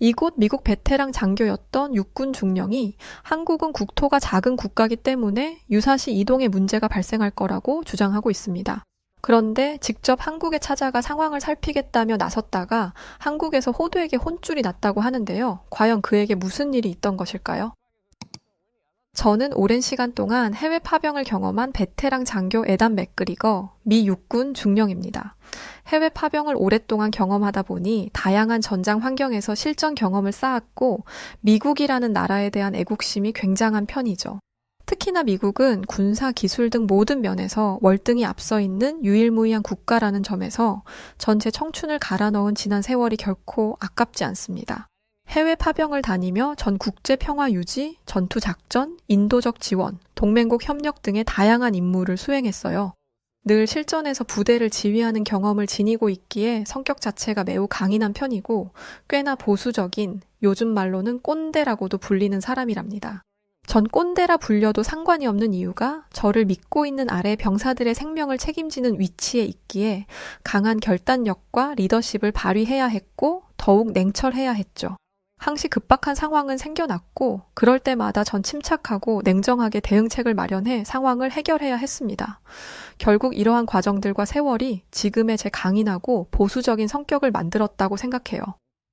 이곳 미국 베테랑 장교였던 육군 중령이 한국은 국토가 작은 국가이기 때문에 유사시 이동에 문제가 발생할 거라고 주장하고 있습니다. 그런데 직접 한국에 찾아가 상황을 살피겠다며 나섰다가 한국에서 호두에게 혼쭐이 났다고 하는데요. 과연 그에게 무슨 일이 있던 것일까요? 저는 오랜 시간 동안 해외 파병을 경험한 베테랑 장교 에단 맥그리거, 미 육군 중령입니다. 해외 파병을 오랫동안 경험하다 보니 다양한 전장 환경에서 실전 경험을 쌓았고 미국이라는 나라에 대한 애국심이 굉장한 편이죠. 특히나 미국은 군사, 기술 등 모든 면에서 월등히 앞서 있는 유일무이한 국가라는 점에서 전체 청춘을 갈아 넣은 지난 세월이 결코 아깝지 않습니다. 해외 파병을 다니며 전 국제 평화 유지, 전투 작전, 인도적 지원, 동맹국 협력 등의 다양한 임무를 수행했어요. 늘 실전에서 부대를 지휘하는 경험을 지니고 있기에 성격 자체가 매우 강인한 편이고 꽤나 보수적인, 요즘 말로는 꼰대라고도 불리는 사람이랍니다. 전 꼰대라 불려도 상관이 없는 이유가 저를 믿고 있는 아래 병사들의 생명을 책임지는 위치에 있기에 강한 결단력과 리더십을 발휘해야 했고 더욱 냉철해야 했죠. 항시 급박한 상황은 생겨났고 그럴 때마다 전 침착하고 냉정하게 대응책을 마련해 상황을 해결해야 했습니다. 결국 이러한 과정들과 세월이 지금의 제 강인하고 보수적인 성격을 만들었다고 생각해요.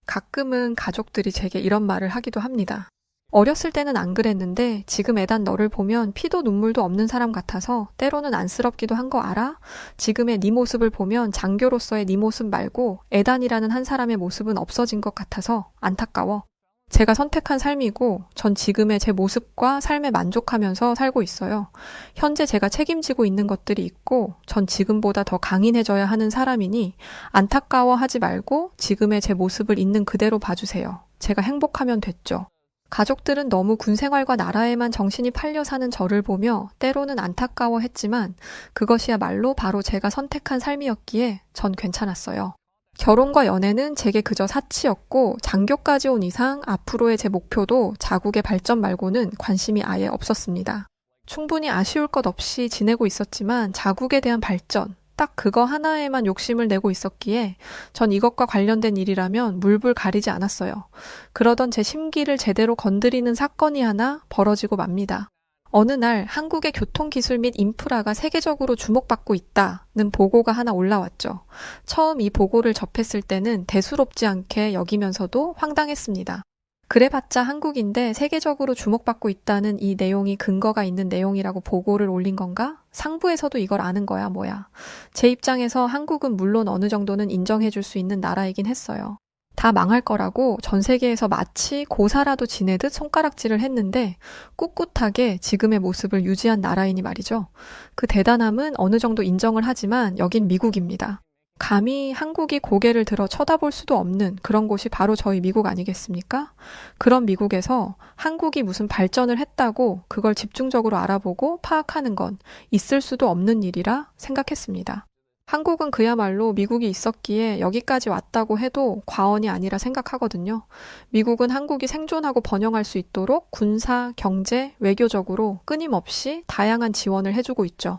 가끔은 가족들이 제게 이런 말을 하기도 합니다. 어렸을 때는 안 그랬는데 지금 애단 너를 보면 피도 눈물도 없는 사람 같아서 때로는 안쓰럽기도 한 거 알아? 지금의 네 모습을 보면 장교로서의 네 모습 말고 애단이라는 한 사람의 모습은 없어진 것 같아서 안타까워. 제가 선택한 삶이고 전 지금의 제 모습과 삶에 만족하면서 살고 있어요. 현재 제가 책임지고 있는 것들이 있고 전 지금보다 더 강인해져야 하는 사람이니 안타까워하지 말고 지금의 제 모습을 있는 그대로 봐주세요. 제가 행복하면 됐죠. 가족들은 너무 군 생활과 나라에만 정신이 팔려 사는 저를 보며 때로는 안타까워했지만 그것이야말로 바로 제가 선택한 삶이었기에 전 괜찮았어요. 결혼과 연애는 제게 그저 사치였고 장교까지 온 이상 앞으로의 제 목표도 자국의 발전 말고는 관심이 아예 없었습니다. 충분히 아쉬울 것 없이 지내고 있었지만 자국에 대한 발전, 딱 그거 하나에만 욕심을 내고 있었기에 전 이것과 관련된 일이라면 물불 가리지 않았어요. 그러던 제 심기를 제대로 건드리는 사건이 하나 벌어지고 맙니다. 어느 날 한국의 교통기술 및 인프라가 세계적으로 주목받고 있다는 보고가 하나 올라왔죠. 처음 이 보고를 접했을 때는 대수롭지 않게 여기면서도 황당했습니다. 그래봤자 한국인데 세계적으로 주목받고 있다는 이 내용이 근거가 있는 내용이라고 보고를 올린 건가? 상부에서도 이걸 아는 거야 뭐야. 제 입장에서 한국은 물론 어느 정도는 인정해줄 수 있는 나라이긴 했어요. 다 망할 거라고 전 세계에서 마치 고사라도 지내듯 손가락질을 했는데 꿋꿋하게 지금의 모습을 유지한 나라이니 말이죠. 그 대단함은 어느 정도 인정을 하지만 여긴 미국입니다. 감히 한국이 고개를 들어 쳐다볼 수도 없는 그런 곳이 바로 저희 미국 아니겠습니까? 그런 미국에서 한국이 무슨 발전을 했다고 그걸 집중적으로 알아보고 파악하는 건 있을 수도 없는 일이라 생각했습니다. 한국은 그야말로 미국이 있었기에 여기까지 왔다고 해도 과언이 아니라 생각하거든요. 미국은 한국이 생존하고 번영할 수 있도록 군사, 경제, 외교적으로 끊임없이 다양한 지원을 해주고 있죠.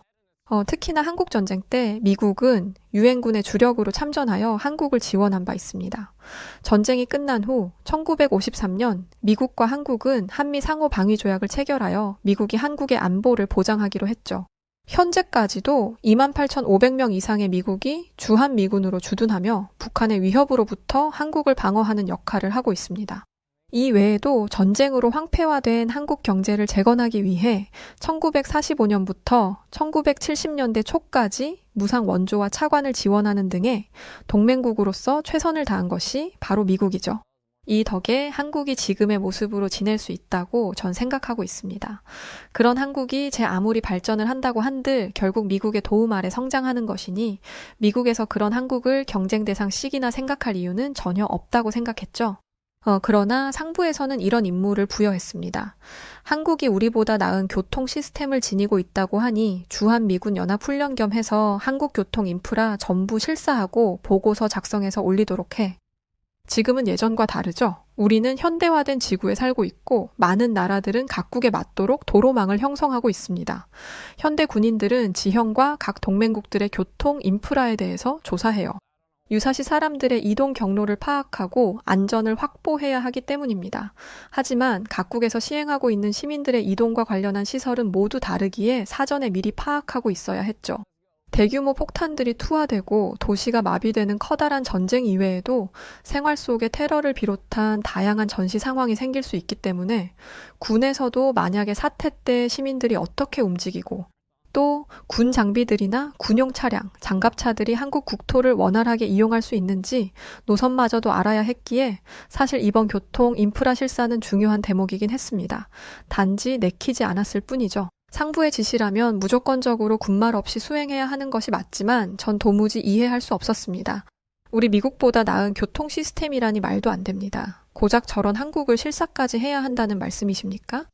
특히나 한국전쟁 때 미국은 유엔군의 주력으로 참전하여 한국을 지원한 바 있습니다. 전쟁이 끝난 후 1953년 미국과 한국은 한미 상호방위조약을 체결하여 미국이 한국의 안보를 보장하기로 했죠. 현재까지도 28,500명 이상의 미국이 주한미군으로 주둔하며 북한의 위협으로부터 한국을 방어하는 역할을 하고 있습니다. 이 외에도 전쟁으로 황폐화된 한국 경제를 재건하기 위해 1945년부터 1970년대 초까지 무상 원조와 차관을 지원하는 등의 동맹국으로서 최선을 다한 것이 바로 미국이죠. 이 덕에 한국이 지금의 모습으로 지낼 수 있다고 전 생각하고 있습니다. 그런 한국이 제 아무리 발전을 한다고 한들 결국 미국의 도움 아래 성장하는 것이니 미국에서 그런 한국을 경쟁 대상 시기나 생각할 이유는 전혀 없다고 생각했죠. 그러나 상부에서는 이런 임무를 부여했습니다. 한국이 우리보다 나은 교통 시스템을 지니고 있다고 하니 주한미군 연합훈련 겸 해서 한국 교통 인프라 전부 실사하고 보고서 작성해서 올리도록 해. 지금은 예전과 다르죠. 우리는 현대화된 지구에 살고 있고 많은 나라들은 각국에 맞도록 도로망을 형성하고 있습니다. 현대 군인들은 지형과 각 동맹국들의 교통 인프라에 대해서 조사해요. 유사시 사람들의 이동 경로를 파악하고 안전을 확보해야 하기 때문입니다. 하지만 각국에서 시행하고 있는 시민들의 이동과 관련한 시설은 모두 다르기에 사전에 미리 파악하고 있어야 했죠. 대규모 폭탄들이 투하되고 도시가 마비되는 커다란 전쟁 이외에도 생활 속에 테러를 비롯한 다양한 전시 상황이 생길 수 있기 때문에 군에서도 만약에 사태 때 시민들이 어떻게 움직이고 또 군 장비들이나 군용 차량, 장갑차들이 한국 국토를 원활하게 이용할 수 있는지 노선마저도 알아야 했기에 사실 이번 교통 인프라 실사는 중요한 대목이긴 했습니다. 단지 내키지 않았을 뿐이죠. 상부의 지시라면 무조건적으로 군말 없이 수행해야 하는 것이 맞지만 전 도무지 이해할 수 없었습니다. 우리 미국보다 나은 교통 시스템이라니 말도 안 됩니다. 고작 저런 한국을 실사까지 해야 한다는 말씀이십니까?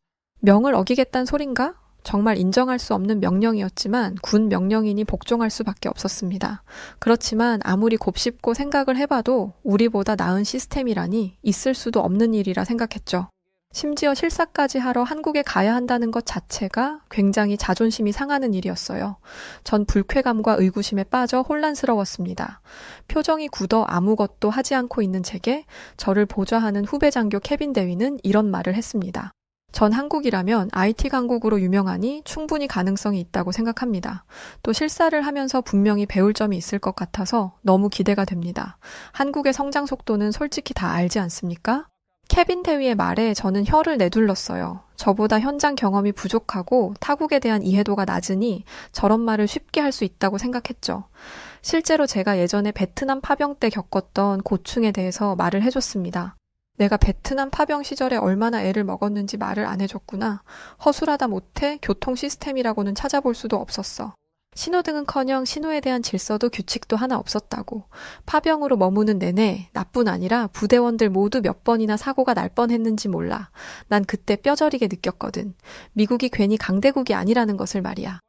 명을 어기겠다는 소린가? 정말 인정할 수 없는 명령이었지만 군 명령이니 복종할 수밖에 없었습니다. 그렇지만 아무리 곱씹고 생각을 해봐도 우리보다 나은 시스템이라니 있을 수도 없는 일이라 생각했죠. 심지어 실사까지 하러 한국에 가야 한다는 것 자체가 굉장히 자존심이 상하는 일이었어요. 전 불쾌감과 의구심에 빠져 혼란스러웠습니다. 표정이 굳어 아무것도 하지 않고 있는 제게 저를 보좌하는 후배 장교 케빈 대위는 이런 말을 했습니다. 전 한국이라면 IT 강국으로 유명하니 충분히 가능성이 있다고 생각합니다. 또 실사를 하면서 분명히 배울 점이 있을 것 같아서 너무 기대가 됩니다. 한국의 성장 속도는 솔직히 다 알지 않습니까? 케빈 대위의 말에 저는 혀를 내둘렀어요. 저보다 현장 경험이 부족하고 타국에 대한 이해도가 낮으니 저런 말을 쉽게 할 수 있다고 생각했죠. 실제로 제가 예전에 베트남 파병 때 겪었던 고충에 대해서 말을 해줬습니다. 내가 베트남 파병 시절에 얼마나 애를 먹었는지 말을 안 해줬구나. 허술하다 못해 교통 시스템이라고는 찾아볼 수도 없었어. 신호등은커녕 신호에 대한 질서도 규칙도 하나 없었다고. 파병으로 머무는 내내 나뿐 아니라 부대원들 모두 몇 번이나 사고가 날 뻔했는지 몰라. 난 그때 뼈저리게 느꼈거든. 미국이 괜히 강대국이 아니라는 것을 말이야.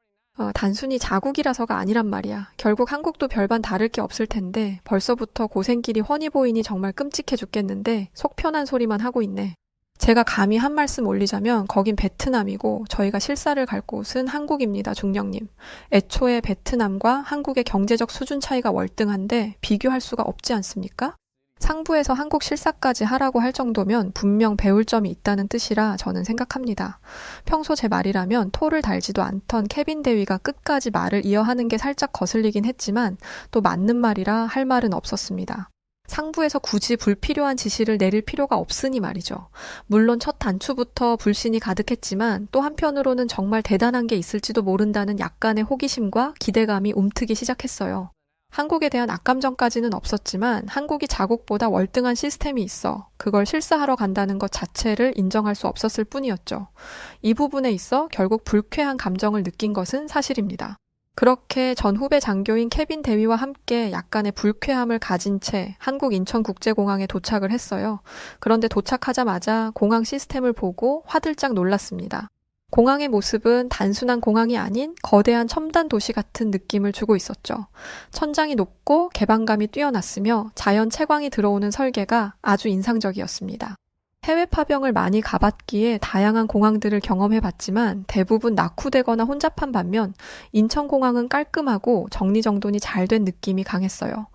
단순히 자국이라서가 아니란 말이야. 결국 한국도 별반 다를 게 없을 텐데 벌써부터 고생길이 훤히 보이니 정말 끔찍해 죽겠는데 속 편한 소리만 하고 있네. 제가 감히 한 말씀 올리자면 거긴 베트남이고 저희가 실사를 갈 곳은 한국입니다, 중령님. 애초에 베트남과 한국의 경제적 수준 차이가 월등한데 비교할 수가 없지 않습니까? 상부에서 한국 실사까지 하라고 할 정도면 분명 배울 점이 있다는 뜻이라 저는 생각합니다. 평소 제 말이라면 토를 달지도 않던 케빈 대위가 끝까지 말을 이어하는 게 살짝 거슬리긴 했지만 또 맞는 말이라 할 말은 없었습니다. 상부에서 굳이 불필요한 지시를 내릴 필요가 없으니 말이죠. 물론 첫 단추부터 불신이 가득했지만 또 한편으로는 정말 대단한 게 있을지도 모른다는 약간의 호기심과 기대감이 움트기 시작했어요. 한국에 대한 악감정까지는 없었지만 한국이 자국보다 월등한 시스템이 있어 그걸 실사하러 간다는 것 자체를 인정할 수 없었을 뿐이었죠. 이 부분에 있어 결국 불쾌한 감정을 느낀 것은 사실입니다. 그렇게 전 후배 장교인 케빈 대위와 함께 약간의 불쾌함을 가진 채 한국 인천국제공항에 도착을 했어요. 그런데 도착하자마자 공항 시스템을 보고 화들짝 놀랐습니다. 공항의 모습은 단순한 공항이 아닌 거대한 첨단 도시 같은 느낌을 주고 있었죠. 천장이 높고 개방감이 뛰어났으며 자연 채광이 들어오는 설계가 아주 인상적이었습니다. 해외 파병을 많이 가봤기에 다양한 공항들을 경험해봤지만 대부분 낙후되거나 혼잡한 반면 인천공항은 깔끔하고 정리정돈이 잘 된 느낌이 강했어요.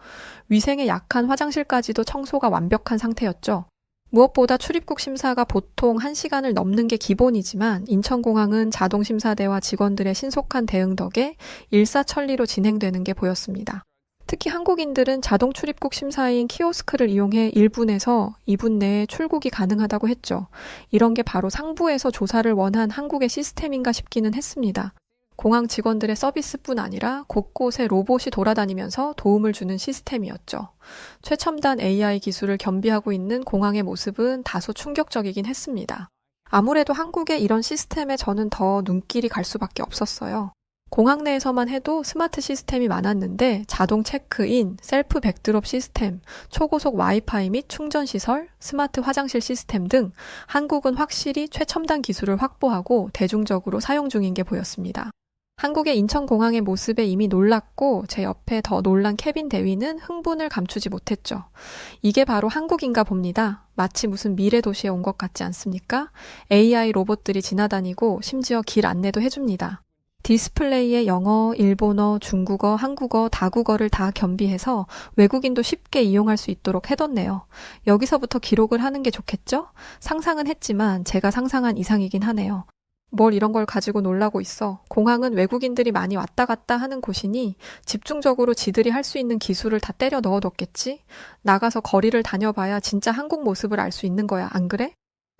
위생에 약한 화장실까지도 청소가 완벽한 상태였죠. 무엇보다 출입국 심사가 보통 1시간을 넘는 게 기본이지만 인천공항은 자동심사대와 직원들의 신속한 대응 덕에 일사천리로 진행되는 게 보였습니다. 특히 한국인들은 자동 출입국 심사인 키오스크를 이용해 1분에서 2분 내에 출국이 가능하다고 했죠. 이런 게 바로 상부에서 조사를 원한 한국의 시스템인가 싶기는 했습니다. 공항 직원들의 서비스뿐 아니라 곳곳에 로봇이 돌아다니면서 도움을 주는 시스템이었죠. 최첨단 AI 기술을 겸비하고 있는 공항의 모습은 다소 충격적이긴 했습니다. 아무래도 한국의 이런 시스템에 저는 더 눈길이 갈 수밖에 없었어요. 공항 내에서만 해도 스마트 시스템이 많았는데 자동 체크인, 셀프 백드롭 시스템, 초고속 와이파이 및 충전시설, 스마트 화장실 시스템 등 한국은 확실히 최첨단 기술을 확보하고 대중적으로 사용 중인 게 보였습니다. 한국의 인천공항의 모습에 이미 놀랐고 제 옆에 더 놀란 케빈 대위는 흥분을 감추지 못했죠. 이게 바로 한국인가 봅니다. 마치 무슨 미래 도시에 온 것 같지 않습니까? AI 로봇들이 지나다니고 심지어 길 안내도 해줍니다. 디스플레이에 영어, 일본어, 중국어, 한국어, 다국어를 다 겸비해서 외국인도 쉽게 이용할 수 있도록 해뒀네요. 여기서부터 기록을 하는 게 좋겠죠? 상상은 했지만 제가 상상한 이상이긴 하네요. 뭘 이런 걸 가지고 놀라고 있어. 공항은 외국인들이 많이 왔다 갔다 하는 곳이니 집중적으로 지들이 할 수 있는 기술을 다 때려 넣어뒀겠지? 나가서 거리를 다녀봐야 진짜 한국 모습을 알 수 있는 거야, 안 그래?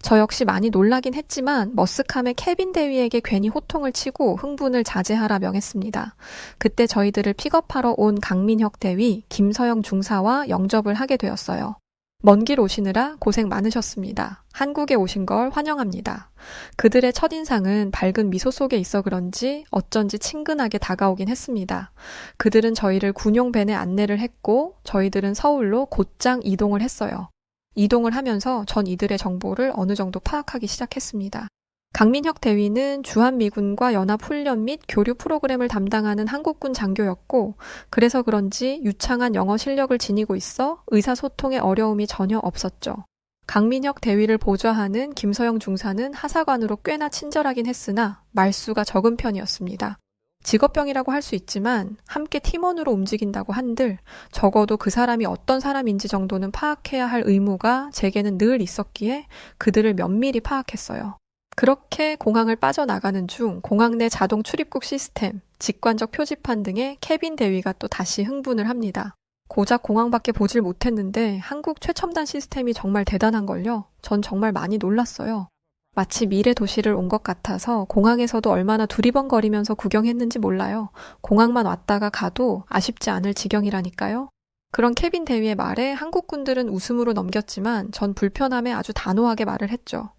저 역시 많이 놀라긴 했지만 머스캄의 케빈 대위에게 괜히 호통을 치고 흥분을 자제하라 명했습니다. 그때 저희들을 픽업하러 온 강민혁 대위, 김서영 중사와 영접을 하게 되었어요. 먼 길 오시느라 고생 많으셨습니다. 한국에 오신 걸 환영합니다. 그들의 첫인상은 밝은 미소 속에 있어 그런지 어쩐지 친근하게 다가오긴 했습니다. 그들은 저희를 군용밴에 안내를 했고 저희들은 서울로 곧장 이동을 했어요. 이동을 하면서 전 이들의 정보를 어느 정도 파악하기 시작했습니다. 강민혁 대위는 주한미군과 연합훈련 및 교류 프로그램을 담당하는 한국군 장교였고 그래서 그런지 유창한 영어 실력을 지니고 있어 의사소통에 어려움이 전혀 없었죠. 강민혁 대위를 보좌하는 김서영 중사는 하사관으로 꽤나 친절하긴 했으나 말수가 적은 편이었습니다. 직업병이라고 할 수 있지만 함께 팀원으로 움직인다고 한들 적어도 그 사람이 어떤 사람인지 정도는 파악해야 할 의무가 제게는 늘 있었기에 그들을 면밀히 파악했어요. 그렇게 공항을 빠져나가는 중 공항 내 자동 출입국 시스템, 직관적 표지판 등의 케빈 대위가 또 다시 흥분을 합니다. 고작 공항밖에 보질 못했는데 한국 최첨단 시스템이 정말 대단한걸요. 전 정말 많이 놀랐어요. 마치 미래 도시를 온 것 같아서 공항에서도 얼마나 두리번거리면서 구경했는지 몰라요. 공항만 왔다가 가도 아쉽지 않을 지경이라니까요. 그런 케빈 대위의 말에 한국군들은 웃음으로 넘겼지만 전 불편함에 아주 단호하게 말을 했죠.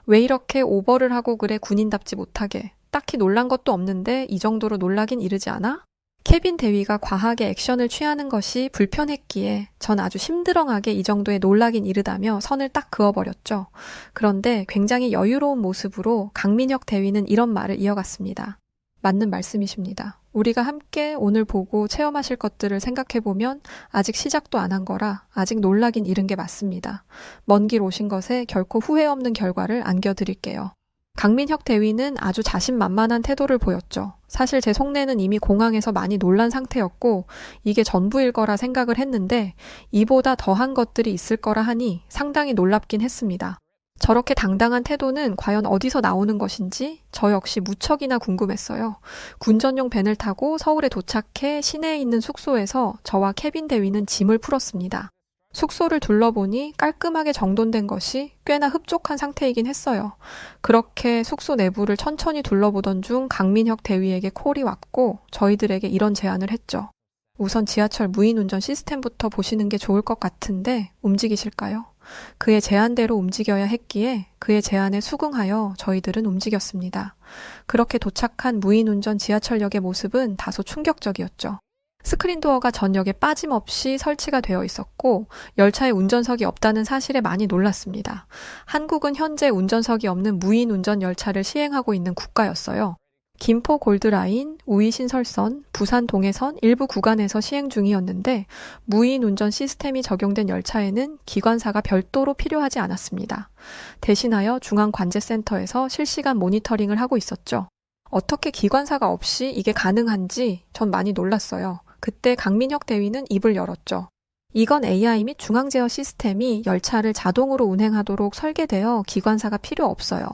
왜 이렇게 오버를 하고 그래 군인답지 못하게. 딱히 놀란 것도 없는데 이 정도로 놀라긴 이르지 않아? 케빈 대위가 과하게 액션을 취하는 것이 불편했기에 전 아주 심드렁하게 이 정도에 놀라긴 이르다며 선을 딱 그어버렸죠. 그런데 굉장히 여유로운 모습으로 강민혁 대위는 이런 말을 이어갔습니다. 맞는 말씀이십니다. 우리가 함께 오늘 보고 체험하실 것들을 생각해보면 아직 시작도 안 한 거라 아직 놀라긴 이른 게 맞습니다. 먼 길 오신 것에 결코 후회 없는 결과를 안겨드릴게요. 강민혁 대위는 아주 자신만만한 태도를 보였죠. 사실 제 속내는 이미 공항에서 많이 놀란 상태였고 이게 전부일 거라 생각을 했는데 이보다 더한 것들이 있을 거라 하니 상당히 놀랍긴 했습니다. 저렇게 당당한 태도는 과연 어디서 나오는 것인지 저 역시 무척이나 궁금했어요. 군전용 밴을 타고 서울에 도착해 시내에 있는 숙소에서 저와 케빈 대위는 짐을 풀었습니다. 숙소를 둘러보니 깔끔하게 정돈된 것이 꽤나 흡족한 상태이긴 했어요. 그렇게 숙소 내부를 천천히 둘러보던 중 강민혁 대위에게 콜이 왔고 저희들에게 이런 제안을 했죠. 우선 지하철 무인운전 시스템부터 보시는 게 좋을 것 같은데 움직이실까요? 그의 제안대로 움직여야 했기에 그의 제안에 수긍하여 저희들은 움직였습니다. 그렇게 도착한 무인운전 지하철역의 모습은 다소 충격적이었죠. 스크린 도어가 전역에 빠짐없이 설치가 되어 있었고 열차에 운전석이 없다는 사실에 많이 놀랐습니다. 한국은 현재 운전석이 없는 무인 운전 열차를 시행하고 있는 국가였어요. 김포 골드라인, 우이 신설선, 부산 동해선 일부 구간에서 시행 중이었는데 무인 운전 시스템이 적용된 열차에는 기관사가 별도로 필요하지 않았습니다. 대신하여 중앙관제센터에서 실시간 모니터링을 하고 있었죠. 어떻게 기관사가 없이 이게 가능한지 전 많이 놀랐어요. 그때 강민혁 대위는 입을 열었죠. 이건 AI 및 중앙제어 시스템이 열차를 자동으로 운행하도록 설계되어 기관사가 필요 없어요.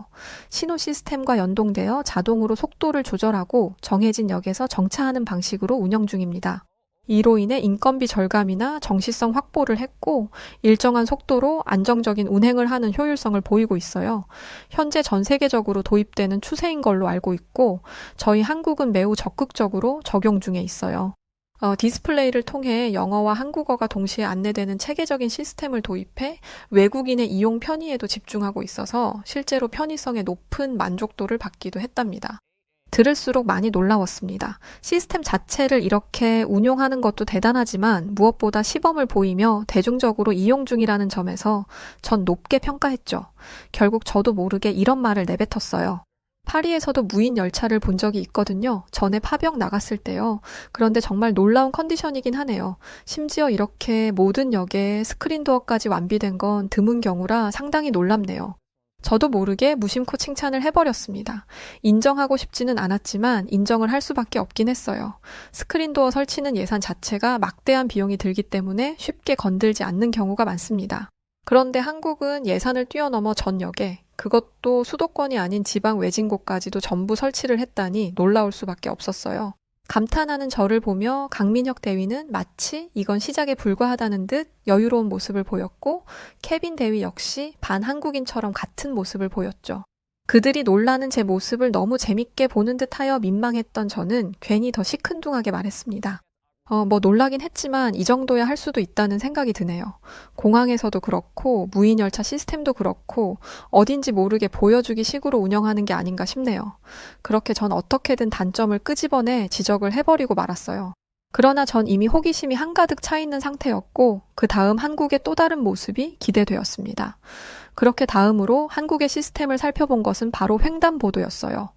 신호 시스템과 연동되어 자동으로 속도를 조절하고 정해진 역에서 정차하는 방식으로 운영 중입니다. 이로 인해 인건비 절감이나 정시성 확보를 했고 일정한 속도로 안정적인 운행을 하는 효율성을 보이고 있어요. 현재 전 세계적으로 도입되는 추세인 걸로 알고 있고 저희 한국은 매우 적극적으로 적용 중에 있어요. 디스플레이를 통해 영어와 한국어가 동시에 안내되는 체계적인 시스템을 도입해 외국인의 이용 편의에도 집중하고 있어서 실제로 편의성에 높은 만족도를 받기도 했답니다. 들을수록 많이 놀라웠습니다. 시스템 자체를 이렇게 운용하는 것도 대단하지만 무엇보다 시범을 보이며 대중적으로 이용 중이라는 점에서 전 높게 평가했죠. 결국 저도 모르게 이런 말을 내뱉었어요. 파리에서도 무인 열차를 본 적이 있거든요. 전에 파병 나갔을 때요. 그런데 정말 놀라운 컨디션이긴 하네요. 심지어 이렇게 모든 역에 스크린 도어까지 완비된 건 드문 경우라 상당히 놀랍네요. 저도 모르게 무심코 칭찬을 해버렸습니다. 인정하고 싶지는 않았지만 인정을 할 수밖에 없긴 했어요. 스크린도어 설치는 예산 자체가 막대한 비용이 들기 때문에 쉽게 건들지 않는 경우가 많습니다. 그런데 한국은 예산을 뛰어넘어 전역에, 그것도 수도권이 아닌 지방 외진 곳까지도 전부 설치를 했다니 놀라울 수밖에 없었어요. 감탄하는 저를 보며 강민혁 대위는 마치 이건 시작에 불과하다는 듯 여유로운 모습을 보였고, 케빈 대위 역시 반한국인처럼 같은 모습을 보였죠. 그들이 놀라는 제 모습을 너무 재밌게 보는 듯하여 민망했던 저는 괜히 더 시큰둥하게 말했습니다. 놀라긴 했지만 이 정도야 할 수도 있다는 생각이 드네요. 공항에서도 그렇고 무인 열차 시스템도 그렇고 어딘지 모르게 보여주기 식으로 운영하는 게 아닌가 싶네요. 그렇게 전 어떻게든 단점을 끄집어내 지적을 해버리고 말았어요. 그러나 전 이미 호기심이 한가득 차 있는 상태였고 그 다음 한국의 또 다른 모습이 기대되었습니다. 그렇게 다음으로 한국의 시스템을 살펴본 것은 바로 횡단보도였어요.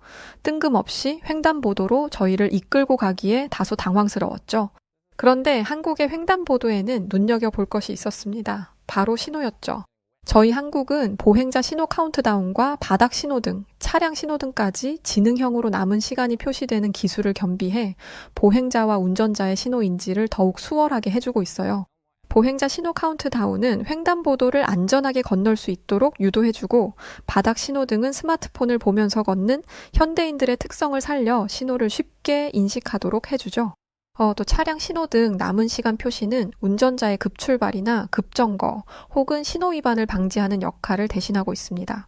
뜬금없이 횡단보도로 저희를 이끌고 가기에 다소 당황스러웠죠. 그런데 한국의 횡단보도에는 눈여겨볼 것이 있었습니다. 바로 신호였죠. 저희 한국은 보행자 신호 카운트다운과 바닥 신호등, 차량 신호등까지 지능형으로 남은 시간이 표시되는 기술을 겸비해 보행자와 운전자의 신호 인지를 더욱 수월하게 해주고 있어요. 보행자 신호 카운트다운은 횡단보도를 안전하게 건널 수 있도록 유도해주고, 바닥 신호등은 스마트폰을 보면서 걷는 현대인들의 특성을 살려 신호를 쉽게 인식하도록 해주죠. 또 차량 신호등 남은 시간 표시는 운전자의 급출발이나 급정거 혹은 신호 위반을 방지하는 역할을 대신하고 있습니다.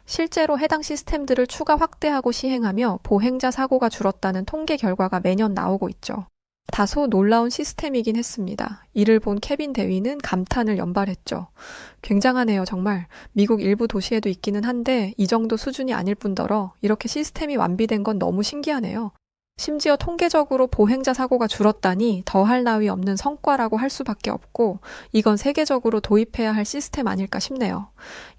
실제로 해당 시스템들을 추가 확대하고 시행하며 보행자 사고가 줄었다는 통계 결과가 매년 나오고 있죠. 다소 놀라운 시스템이긴 했습니다. 이를 본 케빈 대위는 감탄을 연발했죠. 굉장하네요, 정말. 미국 일부 도시에도 있기는 한데 이 정도 수준이 아닐 뿐더러 이렇게 시스템이 완비된 건 너무 신기하네요. 심지어 통계적으로 보행자 사고가 줄었다니 더할 나위 없는 성과라고 할 수밖에 없고, 이건 세계적으로 도입해야 할 시스템 아닐까 싶네요.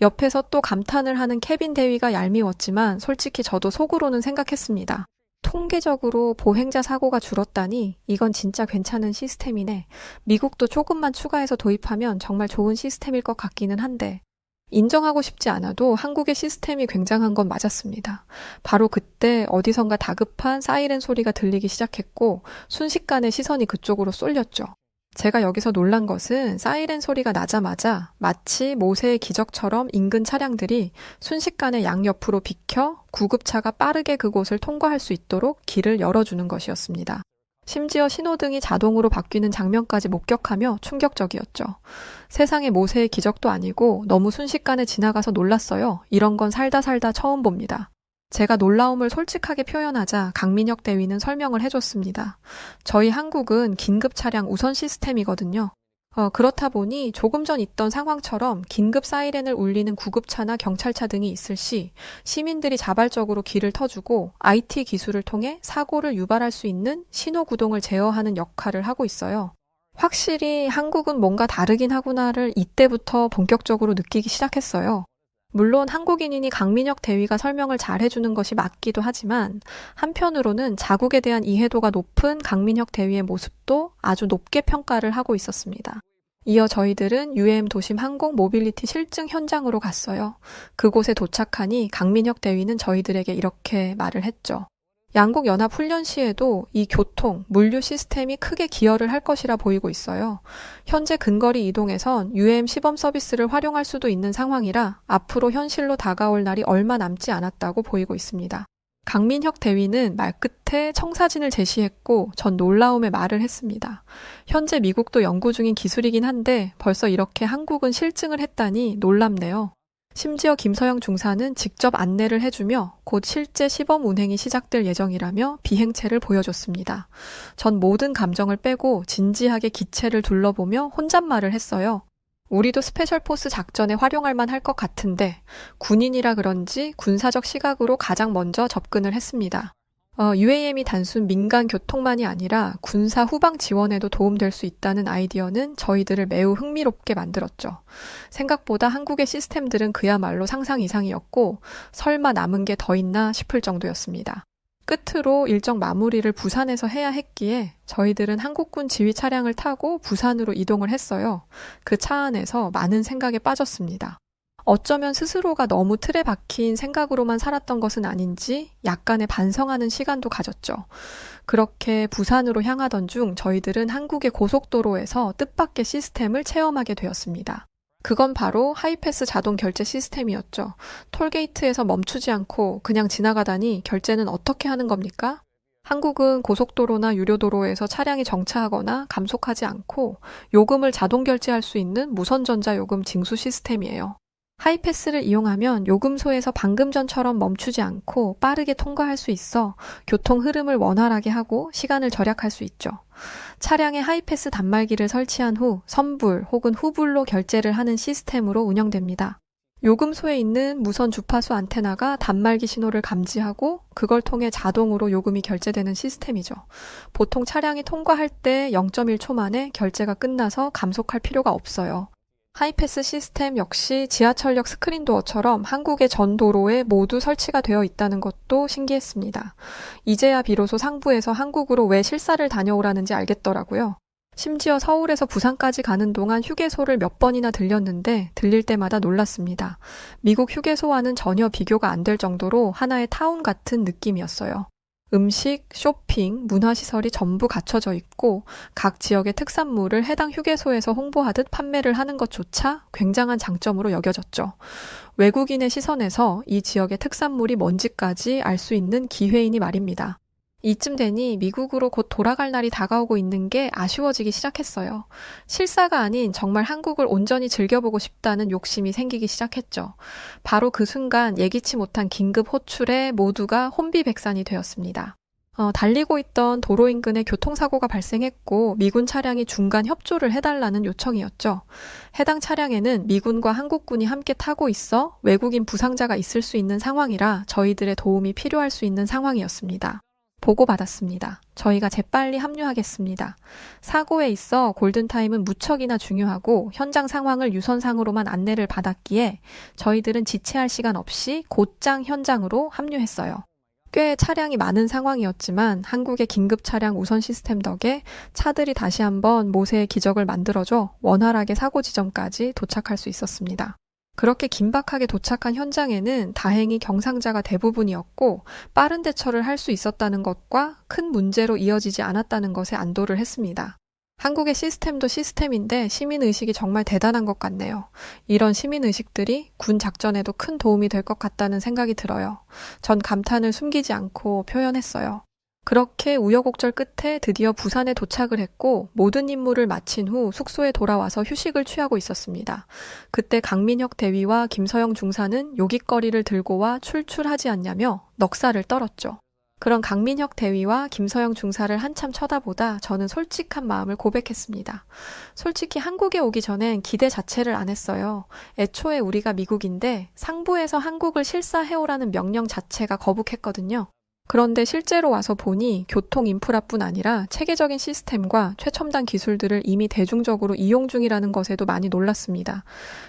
옆에서 또 감탄을 하는 케빈 대위가 얄미웠지만 솔직히 저도 속으로는 생각했습니다. 통계적으로 보행자 사고가 줄었다니 이건 진짜 괜찮은 시스템이네. 미국도 조금만 추가해서 도입하면 정말 좋은 시스템일 것 같기는 한데, 인정하고 싶지 않아도 한국의 시스템이 굉장한 건 맞았습니다. 바로 그때 어디선가 다급한 사이렌 소리가 들리기 시작했고 순식간에 시선이 그쪽으로 쏠렸죠. 제가 여기서 놀란 것은 사이렌 소리가 나자마자 마치 모세의 기적처럼 인근 차량들이 순식간에 양옆으로 비켜 구급차가 빠르게 그곳을 통과할 수 있도록 길을 열어주는 것이었습니다. 심지어 신호등이 자동으로 바뀌는 장면까지 목격하며 충격적이었죠. 세상에 모세의 기적도 아니고 너무 순식간에 지나가서 놀랐어요. 이런 건 살다 처음 봅니다. 제가 놀라움을 솔직하게 표현하자 강민혁 대위는 설명을 해줬습니다. 저희 한국은 긴급 차량 우선 시스템이거든요. 그렇다 보니 조금 전 있던 상황처럼 긴급 사이렌을 울리는 구급차나 경찰차 등이 있을 시 시민들이 자발적으로 길을 터주고 IT 기술을 통해 사고를 유발할 수 있는 신호 구동을 제어하는 역할을 하고 있어요. 확실히 한국은 뭔가 다르긴 하구나를 이때부터 본격적으로 느끼기 시작했어요. 물론 한국인이니 강민혁 대위가 설명을 잘 해주는 것이 맞기도 하지만 한편으로는 자국에 대한 이해도가 높은 강민혁 대위의 모습도 아주 높게 평가를 하고 있었습니다. 이어 저희들은 UAM 도심 항공 모빌리티 실증 현장으로 갔어요. 그곳에 도착하니 강민혁 대위는 저희들에게 이렇게 말을 했죠. 양국 연합 훈련 시에도 이 교통, 물류 시스템이 크게 기여를 할 것이라 보이고 있어요. 현재 근거리 이동에선 UAM 시범 서비스를 활용할 수도 있는 상황이라 앞으로 현실로 다가올 날이 얼마 남지 않았다고 보이고 있습니다. 강민혁 대위는 말끝에 청사진을 제시했고 전 놀라움에 말을 했습니다. 현재 미국도 연구 중인 기술이긴 한데 벌써 이렇게 한국은 실증을 했다니 놀랍네요. 심지어 김서영 중사는 직접 안내를 해주며 곧 실제 시범 운행이 시작될 예정이라며 비행체를 보여줬습니다. 전 모든 감정을 빼고 진지하게 기체를 둘러보며 혼잣말을 했어요. 우리도 스페셜포스 작전에 활용할 만할 것 같은데 군인이라 그런지 군사적 시각으로 가장 먼저 접근을 했습니다. UAM이 단순 민간 교통만이 아니라 군사 후방 지원에도 도움될 수 있다는 아이디어는 저희들을 매우 흥미롭게 만들었죠. 생각보다 한국의 시스템들은 그야말로 상상 이상이었고 설마 남은 게 더 있나 싶을 정도였습니다. 끝으로 일정 마무리를 부산에서 해야 했기에 저희들은 한국군 지휘 차량을 타고 부산으로 이동을 했어요. 그 차 안에서 많은 생각에 빠졌습니다. 어쩌면 스스로가 너무 틀에 박힌 생각으로만 살았던 것은 아닌지 약간의 반성하는 시간도 가졌죠. 그렇게 부산으로 향하던 중 저희들은 한국의 고속도로에서 뜻밖의 시스템을 체험하게 되었습니다. 그건 바로 하이패스 자동 결제 시스템이었죠. 톨게이트에서 멈추지 않고 그냥 지나가다니 결제는 어떻게 하는 겁니까? 한국은 고속도로나 유료도로에서 차량이 정차하거나 감속하지 않고 요금을 자동 결제할 수 있는 무선전자요금 징수 시스템이에요. 하이패스를 이용하면 요금소에서 방금 전처럼 멈추지 않고 빠르게 통과할 수 있어 교통 흐름을 원활하게 하고 시간을 절약할 수 있죠. 차량에 하이패스 단말기를 설치한 후 선불 혹은 후불로 결제를 하는 시스템으로 운영됩니다. 요금소에 있는 무선 주파수 안테나가 단말기 신호를 감지하고 그걸 통해 자동으로 요금이 결제되는 시스템이죠. 보통 차량이 통과할 때 0.1초 만에 결제가 끝나서 감속할 필요가 없어요. 하이패스 시스템 역시 지하철역 스크린도어처럼 한국의 전 도로에 모두 설치가 되어 있다는 것도 신기했습니다. 이제야 비로소 상부에서 한국으로 왜 실사를 다녀오라는지 알겠더라고요. 심지어 서울에서 부산까지 가는 동안 휴게소를 몇 번이나 들렸는데 들릴 때마다 놀랐습니다. 미국 휴게소와는 전혀 비교가 안 될 정도로 하나의 타운 같은 느낌이었어요. 음식, 쇼핑, 문화시설이 전부 갖춰져 있고 각 지역의 특산물을 해당 휴게소에서 홍보하듯 판매를 하는 것조차 굉장한 장점으로 여겨졌죠. 외국인의 시선에서 이 지역의 특산물이 뭔지까지 알 수 있는 기회이니 말입니다. 이쯤 되니 미국으로 곧 돌아갈 날이 다가오고 있는 게 아쉬워지기 시작했어요. 실사가 아닌 정말 한국을 온전히 즐겨보고 싶다는 욕심이 생기기 시작했죠. 바로 그 순간 예기치 못한 긴급 호출에 모두가 혼비백산이 되었습니다. 달리고 있던 도로 인근에 교통사고가 발생했고 미군 차량이 중간 협조를 해달라는 요청이었죠. 해당 차량에는 미군과 한국군이 함께 타고 있어 외국인 부상자가 있을 수 있는 상황이라 저희들의 도움이 필요할 수 있는 상황이었습니다. 보고받았습니다. 저희가 재빨리 합류하겠습니다. 사고에 있어 골든타임은 무척이나 중요하고 현장 상황을 유선상으로만 안내를 받았기에 저희들은 지체할 시간 없이 곧장 현장으로 합류했어요. 꽤 차량이 많은 상황이었지만 한국의 긴급 차량 우선 시스템 덕에 차들이 다시 한번 모세의 기적을 만들어줘 원활하게 사고 지점까지 도착할 수 있었습니다. 그렇게 긴박하게 도착한 현장에는 다행히 경상자가 대부분이었고 빠른 대처를 할 수 있었다는 것과 큰 문제로 이어지지 않았다는 것에 안도를 했습니다. 한국의 시스템도 시스템인데 시민의식이 정말 대단한 것 같네요. 이런 시민의식들이 군 작전에도 큰 도움이 될 것 같다는 생각이 들어요. 전 감탄을 숨기지 않고 표현했어요. 그렇게 우여곡절 끝에 드디어 부산에 도착을 했고 모든 임무를 마친 후 숙소에 돌아와서 휴식을 취하고 있었습니다. 그때 강민혁 대위와 김서영 중사는 요깃거리를 들고 와 출출하지 않냐며 넉살을 떨었죠. 그런 강민혁 대위와 김서영 중사를 한참 쳐다보다 저는 솔직한 마음을 고백했습니다. 솔직히 한국에 오기 전엔 기대 자체를 안 했어요. 애초에 우리가 미국인데 상부에서 한국을 실사해오라는 명령 자체가 거북했거든요. 그런데 실제로 와서 보니 교통 인프라뿐 아니라 체계적인 시스템과 최첨단 기술들을 이미 대중적으로 이용 중이라는 것에도 많이 놀랐습니다.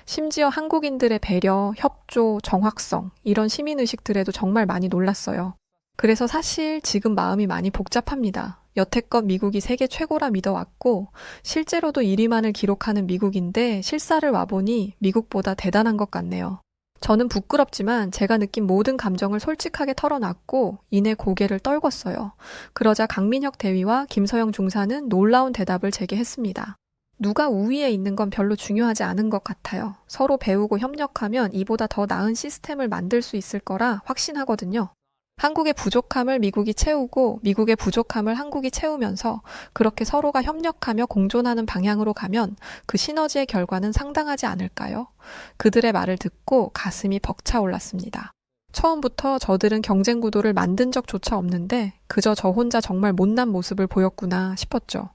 심지어 한국인들의 배려, 협조, 정확성 이런 시민의식들에도 정말 많이 놀랐어요. 그래서 사실 지금 마음이 많이 복잡합니다. 여태껏 미국이 세계 최고라 믿어왔고 실제로도 1위만을 기록하는 미국인데 실사를 와보니 미국보다 대단한 것 같네요. 저는 부끄럽지만 제가 느낀 모든 감정을 솔직하게 털어놨고 이내 고개를 떨궜어요. 그러자 강민혁 대위와 김서영 중사는 놀라운 대답을 제게 했습니다. 누가 우위에 있는 건 별로 중요하지 않은 것 같아요. 서로 배우고 협력하면 이보다 더 나은 시스템을 만들 수 있을 거라 확신하거든요. 한국의 부족함을 미국이 채우고 미국의 부족함을 한국이 채우면서 그렇게 서로가 협력하며 공존하는 방향으로 가면 그 시너지의 결과는 상당하지 않을까요? 그들의 말을 듣고 가슴이 벅차올랐습니다. 처음부터 저들은 경쟁 구도를 만든 적조차 없는데 그저 저 혼자 정말 못난 모습을 보였구나 싶었죠.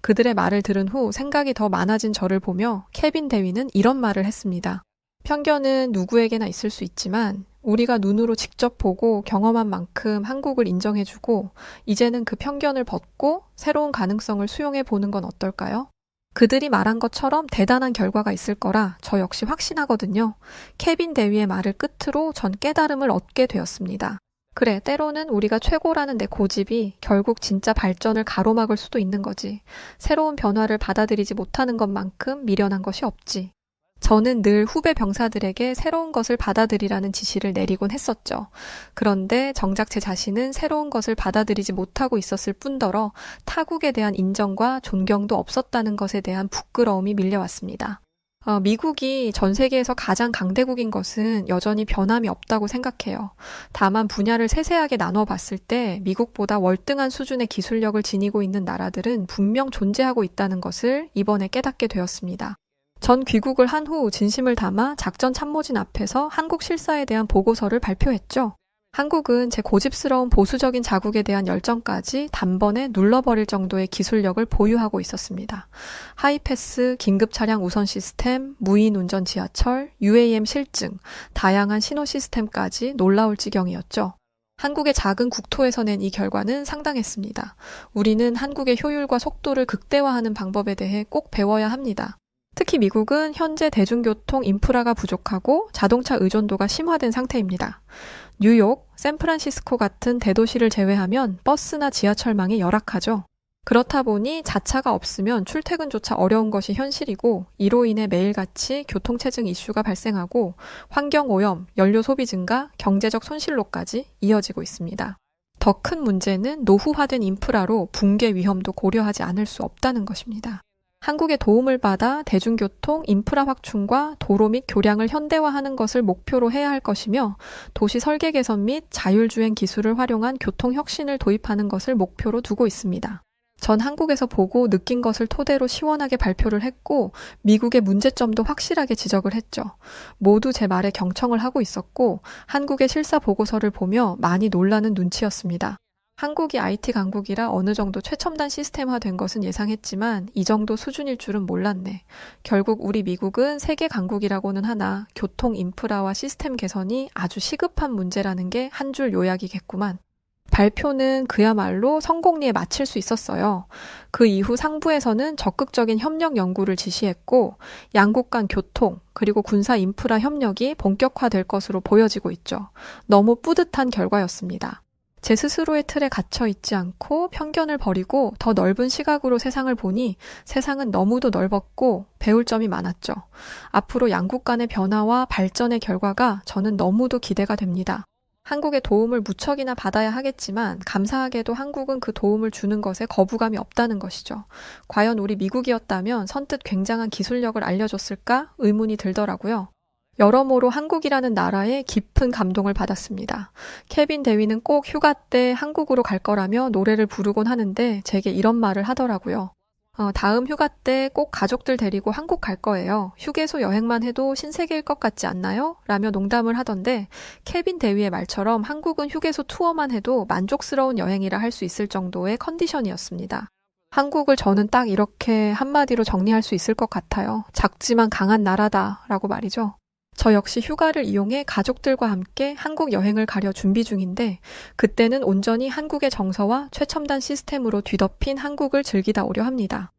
그들의 말을 들은 후 생각이 더 많아진 저를 보며 케빈 대위는 이런 말을 했습니다. 편견은 누구에게나 있을 수 있지만 우리가 눈으로 직접 보고 경험한 만큼 한국을 인정해주고 이제는 그 편견을 벗고 새로운 가능성을 수용해 보는 건 어떨까요? 그들이 말한 것처럼 대단한 결과가 있을 거라 저 역시 확신하거든요. 케빈 대위의 말을 끝으로 전 깨달음을 얻게 되었습니다. 그래, 때로는 우리가 최고라는 내 고집이 결국 진짜 발전을 가로막을 수도 있는 거지. 새로운 변화를 받아들이지 못하는 것만큼 미련한 것이 없지. 저는 늘 후배 병사들에게 새로운 것을 받아들이라는 지시를 내리곤 했었죠. 그런데 정작 제 자신은 새로운 것을 받아들이지 못하고 있었을 뿐더러 타국에 대한 인정과 존경도 없었다는 것에 대한 부끄러움이 밀려왔습니다. 미국이 전 세계에서 가장 강대국인 것은 여전히 변함이 없다고 생각해요. 다만 분야를 세세하게 나눠 봤을 때 미국보다 월등한 수준의 기술력을 지니고 있는 나라들은 분명 존재하고 있다는 것을 이번에 깨닫게 되었습니다. 전 귀국을 한 후 진심을 담아 작전 참모진 앞에서 한국 실사에 대한 보고서를 발표했죠. 한국은 제 고집스러운 보수적인 자국에 대한 열정까지 단번에 눌러버릴 정도의 기술력을 보유하고 있었습니다. 하이패스, 긴급 차량 우선 시스템, 무인 운전 지하철, UAM 실증, 다양한 신호 시스템까지 놀라울 지경이었죠. 한국의 작은 국토에서 낸 이 결과는 상당했습니다. 우리는 한국의 효율과 속도를 극대화하는 방법에 대해 꼭 배워야 합니다. 특히 미국은 현재 대중교통 인프라가 부족하고 자동차 의존도가 심화된 상태입니다. 뉴욕, 샌프란시스코 같은 대도시를 제외하면 버스나 지하철망이 열악하죠. 그렇다 보니 자차가 없으면 출퇴근조차 어려운 것이 현실이고 이로 인해 매일같이 교통체증 이슈가 발생하고 환경오염, 연료 소비 증가, 경제적 손실로까지 이어지고 있습니다. 더 큰 문제는 노후화된 인프라로 붕괴 위험도 고려하지 않을 수 없다는 것입니다. 한국의 도움을 받아 대중교통, 인프라 확충과 도로 및 교량을 현대화하는 것을 목표로 해야 할 것이며 도시 설계 개선 및 자율주행 기술을 활용한 교통 혁신을 도입하는 것을 목표로 두고 있습니다. 전 한국에서 보고 느낀 것을 토대로 시원하게 발표를 했고 미국의 문제점도 확실하게 지적을 했죠. 모두 제 말에 경청을 하고 있었고 한국의 실사 보고서를 보며 많이 놀라는 눈치였습니다. 한국이 IT 강국이라 어느 정도 최첨단 시스템화된 것은 예상했지만 이 정도 수준일 줄은 몰랐네. 결국 우리 미국은 세계 강국이라고는 하나 교통 인프라와 시스템 개선이 아주 시급한 문제라는 게 한 줄 요약이겠구만. 발표는 그야말로 성공리에 마칠 수 있었어요. 그 이후 상부에서는 적극적인 협력 연구를 지시했고 양국 간 교통 그리고 군사 인프라 협력이 본격화될 것으로 보여지고 있죠. 너무 뿌듯한 결과였습니다. 제 스스로의 틀에 갇혀 있지 않고 편견을 버리고 더 넓은 시각으로 세상을 보니 세상은 너무도 넓었고 배울 점이 많았죠. 앞으로 양국 간의 변화와 발전의 결과가 저는 너무도 기대가 됩니다. 한국의 도움을 무척이나 받아야 하겠지만 감사하게도 한국은 그 도움을 주는 것에 거부감이 없다는 것이죠. 과연 우리 미국이었다면 선뜻 굉장한 기술력을 알려줬을까 의문이 들더라고요. 여러모로 한국이라는 나라에 깊은 감동을 받았습니다. 케빈 대위는 꼭 휴가 때 한국으로 갈 거라며 노래를 부르곤 하는데 제게 이런 말을 하더라고요. 다음 휴가 때 꼭 가족들 데리고 한국 갈 거예요. 휴게소 여행만 해도 신세계일 것 같지 않나요? 라며 농담을 하던데 케빈 대위의 말처럼 한국은 휴게소 투어만 해도 만족스러운 여행이라 할 수 있을 정도의 컨디션이었습니다. 한국을 저는 딱 이렇게 한마디로 정리할 수 있을 것 같아요. 작지만 강한 나라다 라고 말이죠. 저 역시 휴가를 이용해 가족들과 함께 한국 여행을 가려 준비 중인데 그때는 온전히 한국의 정서와 최첨단 시스템으로 뒤덮인 한국을 즐기다 오려 합니다.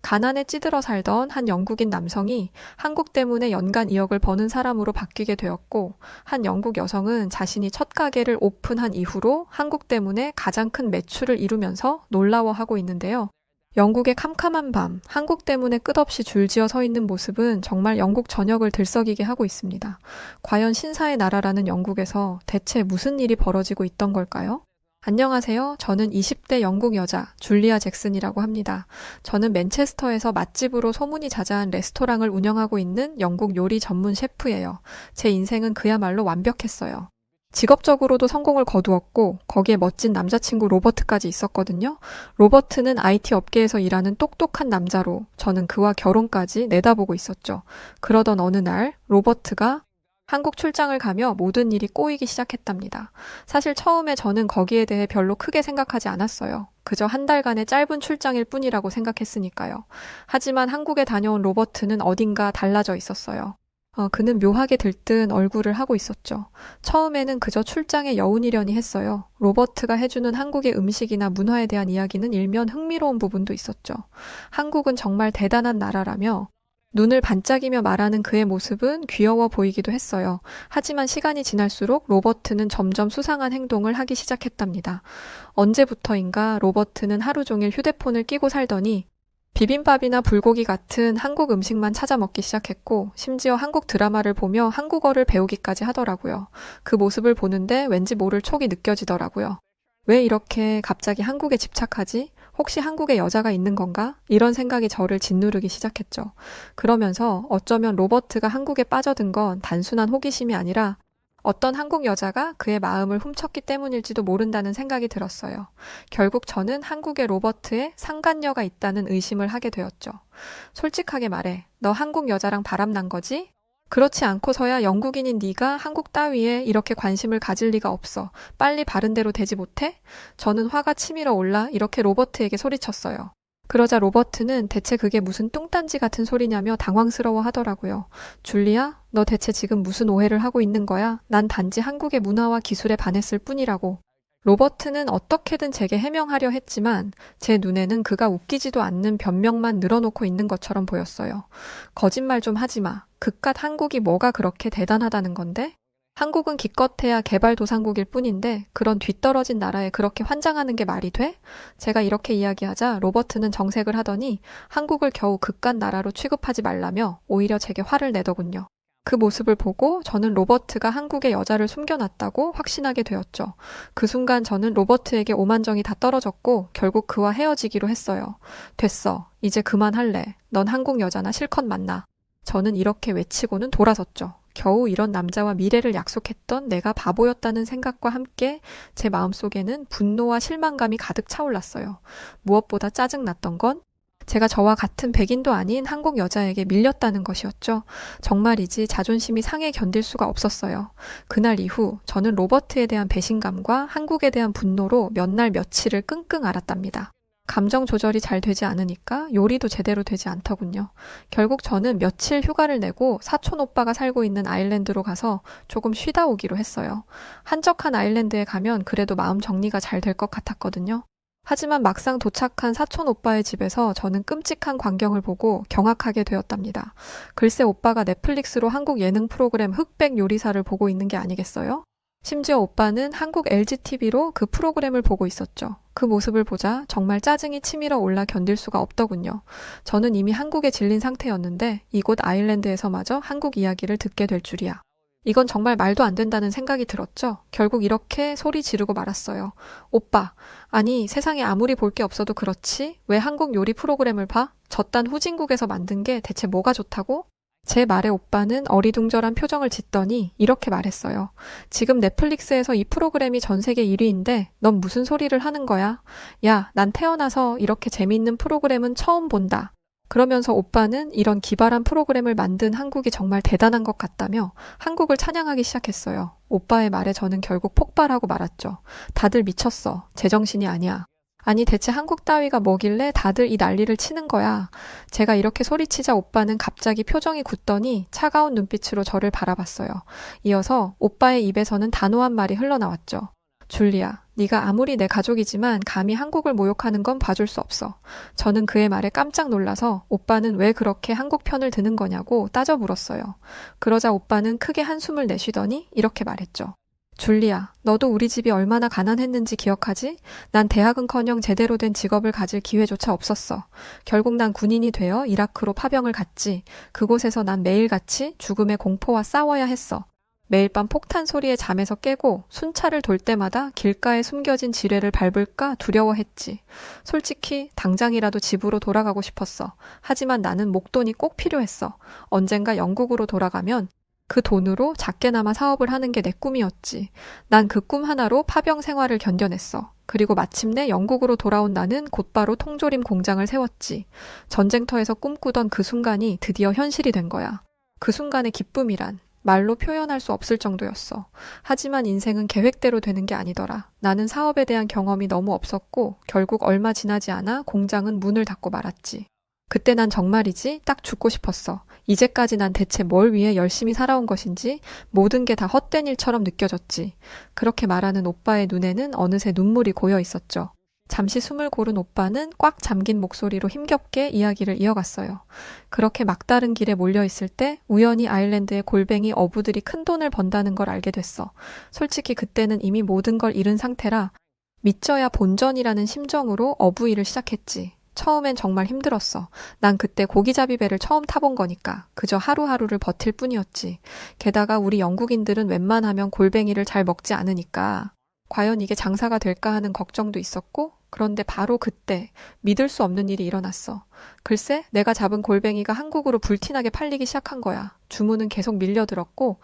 가난에 찌들어 살던 한 영국인 남성이 한국 때문에 연간 2억을 버는 사람으로 바뀌게 되었고 한 영국 여성은 자신이 첫 가게를 오픈한 이후로 한국 때문에 가장 큰 매출을 이루면서 놀라워하고 있는데요. 영국의 캄캄한 밤, 한국 때문에 끝없이 줄지어 서 있는 모습은 정말 영국 전역을 들썩이게 하고 있습니다. 과연 신사의 나라라는 영국에서 대체 무슨 일이 벌어지고 있던 걸까요? 안녕하세요. 저는 20대 영국 여자 줄리아 잭슨이라고 합니다. 저는 맨체스터에서 맛집으로 소문이 자자한 레스토랑을 운영하고 있는 영국 요리 전문 셰프예요. 제 인생은 그야말로 완벽했어요. 직업적으로도 성공을 거두었고 거기에 멋진 남자친구 로버트까지 있었거든요. 로버트는 IT 업계에서 일하는 똑똑한 남자로 저는 그와 결혼까지 내다보고 있었죠. 그러던 어느 날 로버트가 한국 출장을 가며 모든 일이 꼬이기 시작했답니다. 사실 처음에 저는 거기에 대해 별로 크게 생각하지 않았어요. 그저 한 달간의 짧은 출장일 뿐이라고 생각했으니까요. 하지만 한국에 다녀온 로버트는 어딘가 달라져 있었어요. 그는 묘하게 들뜬 얼굴을 하고 있었죠. 처음에는 그저 출장에 여운이려니 했어요. 로버트가 해주는 한국의 음식이나 문화에 대한 이야기는 일면 흥미로운 부분도 있었죠. 한국은 정말 대단한 나라라며 눈을 반짝이며 말하는 그의 모습은 귀여워 보이기도 했어요. 하지만 시간이 지날수록 로버트는 점점 수상한 행동을 하기 시작했답니다. 언제부터인가 로버트는 하루 종일 휴대폰을 끼고 살더니 비빔밥이나 불고기 같은 한국 음식만 찾아 먹기 시작했고, 심지어 한국 드라마를 보며 한국어를 배우기까지 하더라고요. 그 모습을 보는데 왠지 모를 촉이 느껴지더라고요. 왜 이렇게 갑자기 한국에 집착하지? 혹시 한국에 여자가 있는 건가? 이런 생각이 저를 짓누르기 시작했죠. 그러면서 어쩌면 로버트가 한국에 빠져든 건 단순한 호기심이 아니라 어떤 한국 여자가 그의 마음을 훔쳤기 때문일지도 모른다는 생각이 들었어요. 결국 저는 한국의 로버트에 상간녀가 있다는 의심을 하게 되었죠. 솔직하게 말해, 너 한국 여자랑 바람난 거지? 그렇지 않고서야 영국인인 네가 한국 따위에 이렇게 관심을 가질 리가 없어. 빨리 바른 대로 되지 못해? 저는 화가 치밀어 올라 이렇게 로버트에게 소리쳤어요. 그러자 로버트는 대체 그게 무슨 뚱딴지 같은 소리냐며 당황스러워 하더라고요. 줄리아, 너 대체 지금 무슨 오해를 하고 있는 거야? 난 단지 한국의 문화와 기술에 반했을 뿐이라고. 로버트는 어떻게든 제게 해명하려 했지만 제 눈에는 그가 웃기지도 않는 변명만 늘어놓고 있는 것처럼 보였어요. 거짓말 좀 하지 마. 그깟 한국이 뭐가 그렇게 대단하다는 건데? 한국은 기껏해야 개발도상국일 뿐인데 그런 뒤떨어진 나라에 그렇게 환장하는 게 말이 돼? 제가 이렇게 이야기하자 로버트는 정색을 하더니 한국을 겨우 그깟 나라로 취급하지 말라며 오히려 제게 화를 내더군요. 그 모습을 보고 저는 로버트가 한국에 여자를 숨겨놨다고 확신하게 되었죠. 그 순간 저는 로버트에게 오만정이 다 떨어졌고 결국 그와 헤어지기로 했어요. 됐어. 이제 그만할래. 넌 한국 여자나 실컷 만나. 저는 이렇게 외치고는 돌아섰죠. 겨우 이런 남자와 미래를 약속했던 내가 바보였다는 생각과 함께 제 마음속에는 분노와 실망감이 가득 차올랐어요. 무엇보다 짜증났던 건 제가 저와 같은 백인도 아닌 한국 여자에게 밀렸다는 것이었죠. 정말이지 자존심이 상해 견딜 수가 없었어요. 그날 이후 저는 로버트에 대한 배신감과 한국에 대한 분노로 몇 날 며칠을 끙끙 앓았답니다. 감정 조절이 잘 되지 않으니까 요리도 제대로 되지 않더군요. 결국 저는 며칠 휴가를 내고 사촌 오빠가 살고 있는 아일랜드로 가서 조금 쉬다 오기로 했어요. 한적한 아일랜드에 가면 그래도 마음 정리가 잘 될 것 같았거든요. 하지만 막상 도착한 사촌 오빠의 집에서 저는 끔찍한 광경을 보고 경악하게 되었답니다. 글쎄 오빠가 넷플릭스로 한국 예능 프로그램 흑백 요리사를 보고 있는 게 아니겠어요? 심지어 오빠는 한국 LGTV로 그 프로그램을 보고 있었죠. 그 모습을 보자 정말 짜증이 치밀어 올라 견딜 수가 없더군요. 저는 이미 한국에 질린 상태였는데 이곳 아일랜드에서마저 한국 이야기를 듣게 될 줄이야. 이건 정말 말도 안 된다는 생각이 들었죠. 결국 이렇게 소리 지르고 말았어요. 오빠, 아니 세상에 아무리 볼 게 없어도 그렇지 왜 한국 요리 프로그램을 봐? 저딴 후진국에서 만든 게 대체 뭐가 좋다고? 제 말에 오빠는 어리둥절한 표정을 짓더니 이렇게 말했어요. 지금 넷플릭스에서 이 프로그램이 전 세계 1위인데 넌 무슨 소리를 하는 거야? 야, 난 태어나서 이렇게 재미있는 프로그램은 처음 본다. 그러면서 오빠는 이런 기발한 프로그램을 만든 한국이 정말 대단한 것 같다며 한국을 찬양하기 시작했어요. 오빠의 말에 저는 결국 폭발하고 말았죠. 다들 미쳤어. 제정신이 아니야. 아니 대체 한국 따위가 뭐길래 다들 이 난리를 치는 거야. 제가 이렇게 소리치자 오빠는 갑자기 표정이 굳더니 차가운 눈빛으로 저를 바라봤어요. 이어서 오빠의 입에서는 단호한 말이 흘러나왔죠. 줄리아, 네가 아무리 내 가족이지만 감히 한국을 모욕하는 건 봐줄 수 없어. 저는 그의 말에 깜짝 놀라서 오빠는 왜 그렇게 한국 편을 드는 거냐고 따져 물었어요. 그러자 오빠는 크게 한숨을 내쉬더니 이렇게 말했죠. 줄리아, 너도 우리 집이 얼마나 가난했는지 기억하지? 난 대학은커녕 제대로 된 직업을 가질 기회조차 없었어. 결국 난 군인이 되어 이라크로 파병을 갔지. 그곳에서 난 매일같이 죽음의 공포와 싸워야 했어. 매일 밤 폭탄 소리에 잠에서 깨고 순찰을 돌 때마다 길가에 숨겨진 지뢰를 밟을까 두려워했지. 솔직히 당장이라도 집으로 돌아가고 싶었어. 하지만 나는 목돈이 꼭 필요했어. 언젠가 영국으로 돌아가면 그 돈으로 작게나마 사업을 하는 게 내 꿈이었지. 난 그 꿈 하나로 파병 생활을 견뎌냈어. 그리고 마침내 영국으로 돌아온 나는 곧바로 통조림 공장을 세웠지. 전쟁터에서 꿈꾸던 그 순간이 드디어 현실이 된 거야. 그 순간의 기쁨이란 말로 표현할 수 없을 정도였어. 하지만 인생은 계획대로 되는 게 아니더라. 나는 사업에 대한 경험이 너무 없었고 결국 얼마 지나지 않아 공장은 문을 닫고 말았지. 그때 난 정말이지 딱 죽고 싶었어. 이제까지 난 대체 뭘 위해 열심히 살아온 것인지 모든 게 다 헛된 일처럼 느껴졌지. 그렇게 말하는 오빠의 눈에는 어느새 눈물이 고여 있었죠. 잠시 숨을 고른 오빠는 꽉 잠긴 목소리로 힘겹게 이야기를 이어갔어요. 그렇게 막다른 길에 몰려있을 때 우연히 아일랜드의 골뱅이 어부들이 큰 돈을 번다는 걸 알게 됐어. 솔직히 그때는 이미 모든 걸 잃은 상태라 믿져야 본전이라는 심정으로 어부 일을 시작했지. 처음엔 정말 힘들었어. 난 그때 고기잡이 배를 처음 타본 거니까 그저 하루하루를 버틸 뿐이었지. 게다가 우리 영국인들은 웬만하면 골뱅이를 잘 먹지 않으니까 과연 이게 장사가 될까 하는 걱정도 있었고, 그런데 바로 그때 믿을 수 없는 일이 일어났어. 글쎄, 내가 잡은 골뱅이가 한국으로 불티나게 팔리기 시작한 거야. 주문은 계속 밀려들었고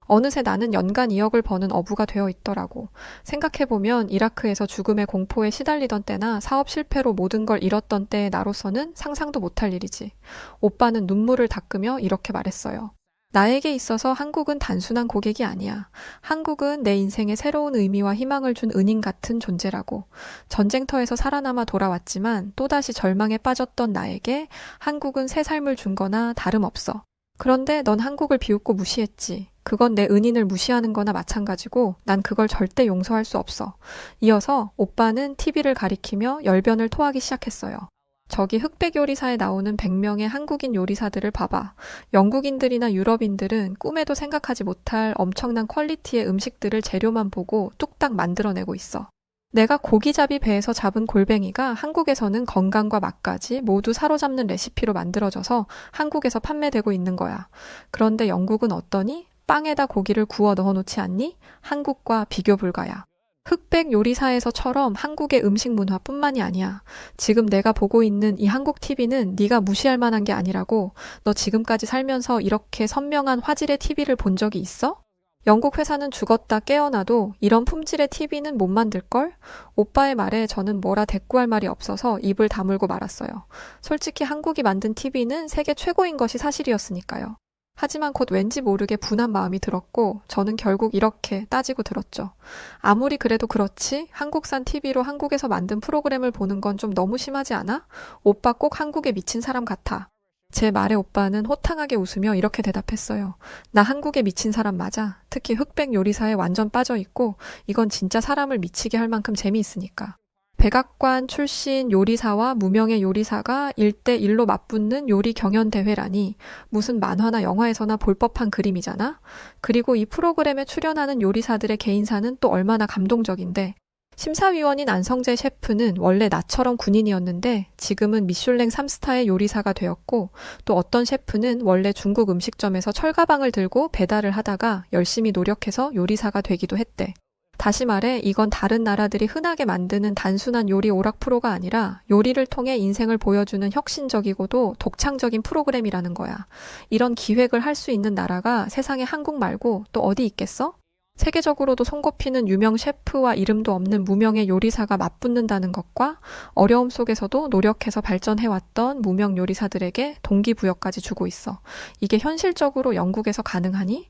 어느새 나는 연간 2억을 버는 어부가 되어 있더라고. 생각해보면 이라크에서 죽음의 공포에 시달리던 때나 사업 실패로 모든 걸 잃었던 때의 나로서는 상상도 못할 일이지. 오빠는 눈물을 닦으며 이렇게 말했어요. 나에게 있어서 한국은 단순한 고객이 아니야. 한국은 내 인생에 새로운 의미와 희망을 준 은인 같은 존재라고. 전쟁터에서 살아남아 돌아왔지만 또다시 절망에 빠졌던 나에게 한국은 새 삶을 준 거나 다름없어. 그런데 넌 한국을 비웃고 무시했지. 그건 내 은인을 무시하는 거나 마찬가지고 난 그걸 절대 용서할 수 없어. 이어서 오빠는 TV를 가리키며 열변을 토하기 시작했어요. 저기 흑백 요리사에 나오는 100명의 한국인 요리사들을 봐봐. 영국인들이나 유럽인들은 꿈에도 생각하지 못할 엄청난 퀄리티의 음식들을 재료만 보고 뚝딱 만들어내고 있어. 내가 고기잡이 배에서 잡은 골뱅이가 한국에서는 건강과 맛까지 모두 사로잡는 레시피로 만들어져서 한국에서 판매되고 있는 거야. 그런데 영국은 어떠니? 빵에다 고기를 구워 넣어놓지 않니? 한국과 비교 불가야. 흑백 요리사에서처럼 한국의 음식 문화뿐만이 아니야. 지금 내가 보고 있는 이 한국 TV는 네가 무시할 만한 게 아니라고. 너 지금까지 살면서 이렇게 선명한 화질의 TV를 본 적이 있어? 영국 회사는 죽었다 깨어나도 이런 품질의 TV는 못 만들걸? 오빠의 말에 저는 뭐라 대꾸할 말이 없어서 입을 다물고 말았어요. 솔직히 한국이 만든 TV는 세계 최고인 것이 사실이었으니까요. 하지만 곧 왠지 모르게 분한 마음이 들었고 저는 결국 이렇게 따지고 들었죠. 아무리 그래도 그렇지 한국산 TV로 한국에서 만든 프로그램을 보는 건 좀 너무 심하지 않아? 오빠 꼭 한국에 미친 사람 같아. 제 말에 오빠는 호탕하게 웃으며 이렇게 대답했어요. 나 한국에 미친 사람 맞아. 특히 흑백 요리사에 완전 빠져있고 이건 진짜 사람을 미치게 할 만큼 재미있으니까. 백악관 출신 요리사와 무명의 요리사가 1대1로 맞붙는 요리 경연 대회라니 무슨 만화나 영화에서나 볼 법한 그림이잖아? 그리고 이 프로그램에 출연하는 요리사들의 개인사는 또 얼마나 감동적인데 심사위원인 안성재 셰프는 원래 나처럼 군인이었는데 지금은 미슐랭 3스타의 요리사가 되었고 또 어떤 셰프는 원래 중국 음식점에서 철가방을 들고 배달을 하다가 열심히 노력해서 요리사가 되기도 했대. 다시 말해 이건 다른 나라들이 흔하게 만드는 단순한 요리 오락 프로가 아니라 요리를 통해 인생을 보여주는 혁신적이고도 독창적인 프로그램이라는 거야. 이런 기획을 할 수 있는 나라가 세상에 한국 말고 또 어디 있겠어? 세계적으로도 손꼽히는 유명 셰프와 이름도 없는 무명의 요리사가 맞붙는다는 것과 어려움 속에서도 노력해서 발전해왔던 무명 요리사들에게 동기부여까지 주고 있어. 이게 현실적으로 영국에서 가능하니?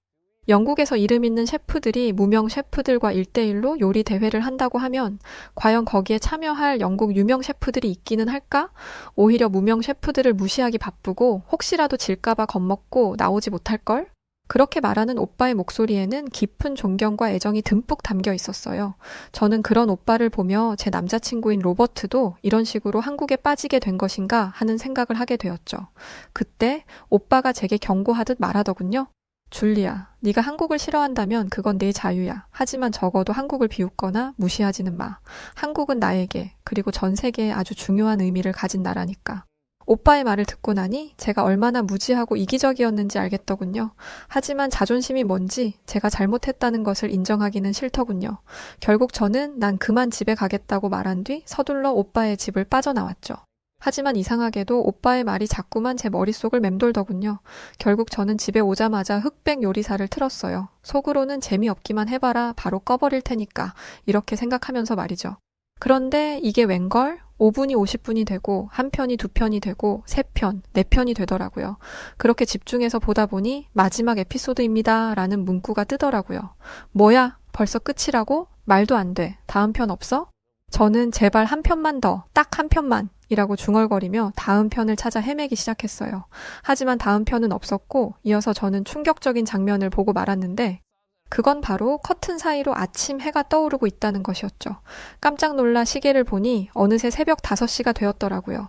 영국에서 이름 있는 셰프들이 무명 셰프들과 1대1로 요리 대회를 한다고 하면 과연 거기에 참여할 영국 유명 셰프들이 있기는 할까? 오히려 무명 셰프들을 무시하기 바쁘고 혹시라도 질까봐 겁먹고 나오지 못할걸? 그렇게 말하는 오빠의 목소리에는 깊은 존경과 애정이 듬뿍 담겨 있었어요. 저는 그런 오빠를 보며 제 남자친구인 로버트도 이런 식으로 한국에 빠지게 된 것인가 하는 생각을 하게 되었죠. 그때 오빠가 제게 경고하듯 말하더군요. 줄리아, 네가 한국을 싫어한다면 그건 네 자유야. 하지만 적어도 한국을 비웃거나 무시하지는 마. 한국은 나에게 그리고 전 세계에 아주 중요한 의미를 가진 나라니까. 오빠의 말을 듣고 나니 제가 얼마나 무지하고 이기적이었는지 알겠더군요. 하지만 자존심이 뭔지 제가 잘못했다는 것을 인정하기는 싫더군요. 결국 저는 난 그만 집에 가겠다고 말한 뒤 서둘러 오빠의 집을 빠져나왔죠. 하지만 이상하게도 오빠의 말이 자꾸만 제 머릿속을 맴돌더군요. 결국 저는 집에 오자마자 흑백 요리사를 틀었어요. 속으로는 재미없기만 해봐라 바로 꺼버릴 테니까 이렇게 생각하면서 말이죠. 그런데 이게 웬걸? 5분이 50분이 되고 한 편이 2편이 되고 3편, 4편이 되더라고요. 그렇게 집중해서 보다 보니 마지막 에피소드입니다 라는 문구가 뜨더라고요. 뭐야? 벌써 끝이라고? 말도 안 돼. 다음 편 없어? 저는 제발 한 편만 더, 딱 한 편만 이라고 중얼거리며 다음 편을 찾아 헤매기 시작했어요. 하지만 다음 편은 없었고 이어서 저는 충격적인 장면을 보고 말았는데 그건 바로 커튼 사이로 아침 해가 떠오르고 있다는 것이었죠. 깜짝 놀라 시계를 보니 어느새 새벽 5시가 되었더라고요.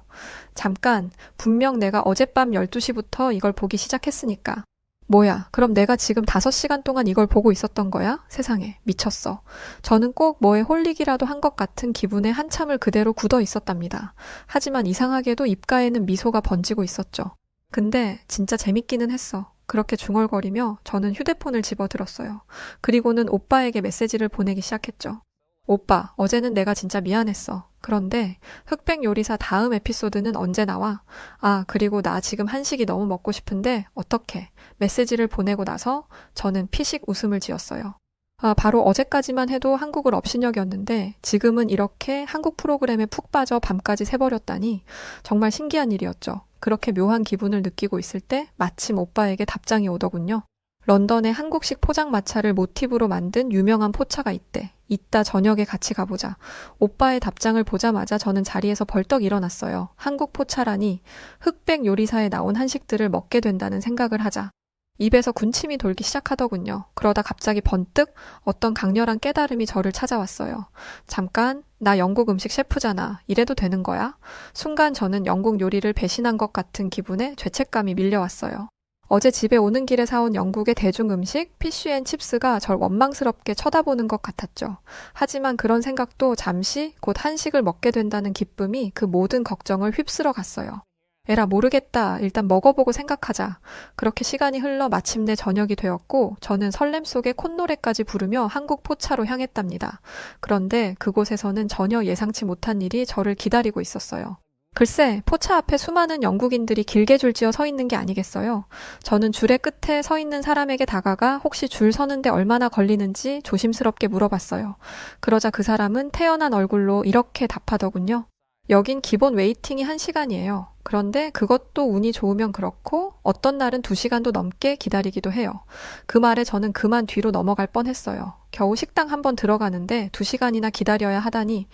잠깐, 분명 내가 어젯밤 12시부터 이걸 보기 시작했으니까. 뭐야, 그럼 내가 지금 5시간 동안 이걸 보고 있었던 거야? 세상에, 미쳤어. 저는 꼭 뭐에 홀리기라도 한 것 같은 기분에 한참을 그대로 굳어 있었답니다. 하지만 이상하게도 입가에는 미소가 번지고 있었죠. 근데 진짜 재밌기는 했어. 그렇게 중얼거리며 저는 휴대폰을 집어들었어요. 그리고는 오빠에게 메시지를 보내기 시작했죠. 오빠, 어제는 내가 진짜 미안했어. 그런데 흑백 요리사 다음 에피소드는 언제 나와? 아, 그리고 나 지금 한식이 너무 먹고 싶은데 어떡해? 메시지를 보내고 나서 저는 피식 웃음을 지었어요. 아, 바로 어제까지만 해도 한국을 업신여겼는데 지금은 이렇게 한국 프로그램에 푹 빠져 밤까지 새버렸다니 정말 신기한 일이었죠. 그렇게 묘한 기분을 느끼고 있을 때 마침 오빠에게 답장이 오더군요. 런던에 한국식 포장마차를 모티브로 만든 유명한 포차가 있대. 이따 저녁에 같이 가보자. 오빠의 답장을 보자마자 저는 자리에서 벌떡 일어났어요. 한국 포차라니 흑백 요리사에 나온 한식들을 먹게 된다는 생각을 하자. 입에서 군침이 돌기 시작하더군요. 그러다 갑자기 번뜩 어떤 강렬한 깨달음이 저를 찾아왔어요. 잠깐, 나 영국 음식 셰프잖아. 이래도 되는 거야? 순간 저는 영국 요리를 배신한 것 같은 기분에 죄책감이 밀려왔어요. 어제 집에 오는 길에 사온 영국의 대중 음식 피쉬앤칩스가 절 원망스럽게 쳐다보는 것 같았죠. 하지만 그런 생각도 잠시 곧 한식을 먹게 된다는 기쁨이 그 모든 걱정을 휩쓸어 갔어요. 에라 모르겠다. 일단 먹어보고 생각하자. 그렇게 시간이 흘러 마침내 저녁이 되었고 저는 설렘 속에 콧노래까지 부르며 한국 포차로 향했답니다. 그런데 그곳에서는 전혀 예상치 못한 일이 저를 기다리고 있었어요. 글쎄, 포차 앞에 수많은 영국인들이 길게 줄지어 서 있는 게 아니겠어요? 저는 줄의 끝에 서 있는 사람에게 다가가 혹시 줄 서는데 얼마나 걸리는지 조심스럽게 물어봤어요. 그러자 그 사람은 태연한 얼굴로 이렇게 답하더군요. 여긴 기본 웨이팅이 1시간이에요. 그런데 그것도 운이 좋으면 그렇고 어떤 날은 2시간도 넘게 기다리기도 해요. 그 말에 저는 그만 뒤로 넘어갈 뻔했어요. 겨우 식당 한번 들어가는데 2시간이나 기다려야 하다니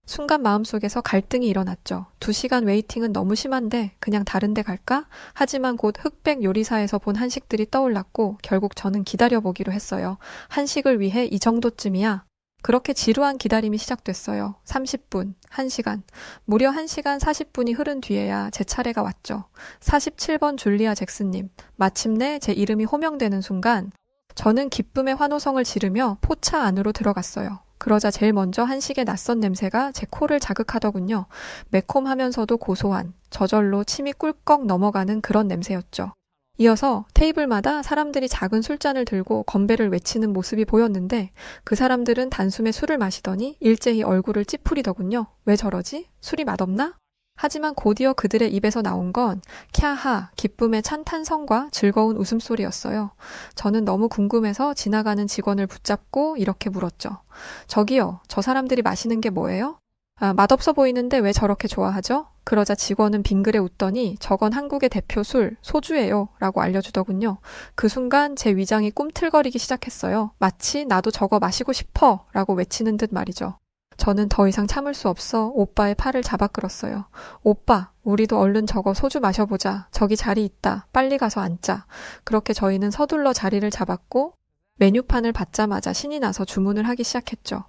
순간 마음속에서 갈등이 일어났죠. 2시간 웨이팅은 너무 심한데 그냥 다른 데 갈까? 하지만 곧 흑백 요리사에서 본 한식들이 떠올랐고 결국 저는 기다려보기로 했어요. 한식을 위해 이 정도쯤이야. 그렇게 지루한 기다림이 시작됐어요. 30분, 1시간, 무려 1시간 40분이 흐른 뒤에야 제 차례가 왔죠. 47번 줄리아 잭슨님, 마침내 제 이름이 호명되는 순간 저는 기쁨의 환호성을 지르며 포차 안으로 들어갔어요. 그러자 제일 먼저 한식의 낯선 냄새가 제 코를 자극하더군요. 매콤하면서도 고소한, 저절로 침이 꿀꺽 넘어가는 그런 냄새였죠. 이어서 테이블마다 사람들이 작은 술잔을 들고 건배를 외치는 모습이 보였는데 그 사람들은 단숨에 술을 마시더니 일제히 얼굴을 찌푸리더군요. 왜 저러지? 술이 맛없나? 하지만 곧이어 그들의 입에서 나온 건 캬하, 기쁨의 찬탄성과 즐거운 웃음소리였어요. 저는 너무 궁금해서 지나가는 직원을 붙잡고 이렇게 물었죠. 저기요, 저 사람들이 마시는 게 뭐예요? 아, 맛없어 보이는데 왜 저렇게 좋아하죠? 그러자 직원은 빙그레 웃더니 저건 한국의 대표 술, 소주예요 라고 알려주더군요. 그 순간 제 위장이 꿈틀거리기 시작했어요. 마치 나도 저거 마시고 싶어 라고 외치는 듯 말이죠. 저는 더 이상 참을 수 없어 오빠의 팔을 잡아 끌었어요. 오빠, 우리도 얼른 저거 소주 마셔보자. 저기 자리 있다. 빨리 가서 앉자. 그렇게 저희는 서둘러 자리를 잡았고 메뉴판을 받자마자 신이 나서 주문을 하기 시작했죠.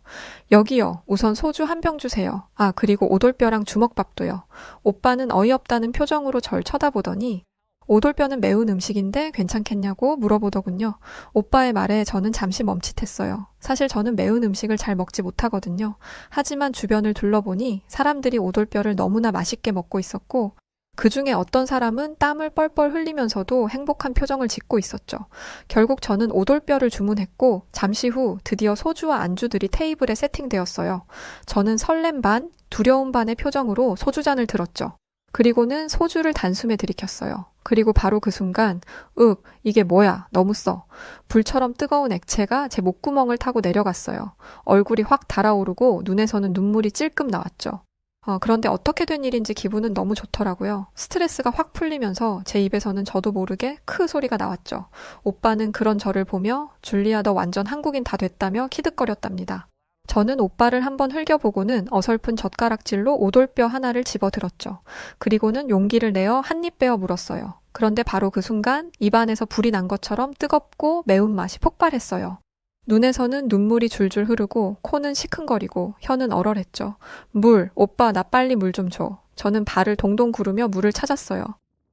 여기요. 우선 소주 1병 주세요. 아, 그리고 오돌뼈랑 주먹밥도요. 오빠는 어이없다는 표정으로 절 쳐다보더니 오돌뼈는 매운 음식인데 괜찮겠냐고 물어보더군요. 오빠의 말에 저는 잠시 멈칫했어요. 사실 저는 매운 음식을 잘 먹지 못하거든요. 하지만 주변을 둘러보니 사람들이 오돌뼈를 너무나 맛있게 먹고 있었고 그 중에 어떤 사람은 땀을 뻘뻘 흘리면서도 행복한 표정을 짓고 있었죠. 결국 저는 오돌뼈를 주문했고 잠시 후 드디어 소주와 안주들이 테이블에 세팅되었어요. 저는 설렘 반, 두려움 반의 표정으로 소주잔을 들었죠. 그리고는 소주를 단숨에 들이켰어요. 그리고 바로 그 순간 이게 뭐야, 너무 써. 불처럼 뜨거운 액체가 제 목구멍을 타고 내려갔어요. 얼굴이 확 달아오르고 눈에서는 눈물이 찔끔 나왔죠. 그런데 어떻게 된 일인지 기분은 너무 좋더라고요. 스트레스가 확 풀리면서 제 입에서는 저도 모르게 크 소리가 나왔죠. 오빠는 그런 저를 보며 줄리아 너 완전 한국인 다 됐다며 키득거렸답니다. 저는 오빠를 한번 흘겨보고는 어설픈 젓가락질로 오돌뼈 하나를 집어들었죠. 그리고는 용기를 내어 한 입 베어 물었어요. 그런데 바로 그 순간 입안에서 불이 난 것처럼 뜨겁고 매운맛이 폭발했어요. 눈에서는 눈물이 줄줄 흐르고 코는 시큰거리고 혀는 얼얼했죠. 물, 오빠 나 빨리 물 좀 줘. 저는 발을 동동 구르며 물을 찾았어요.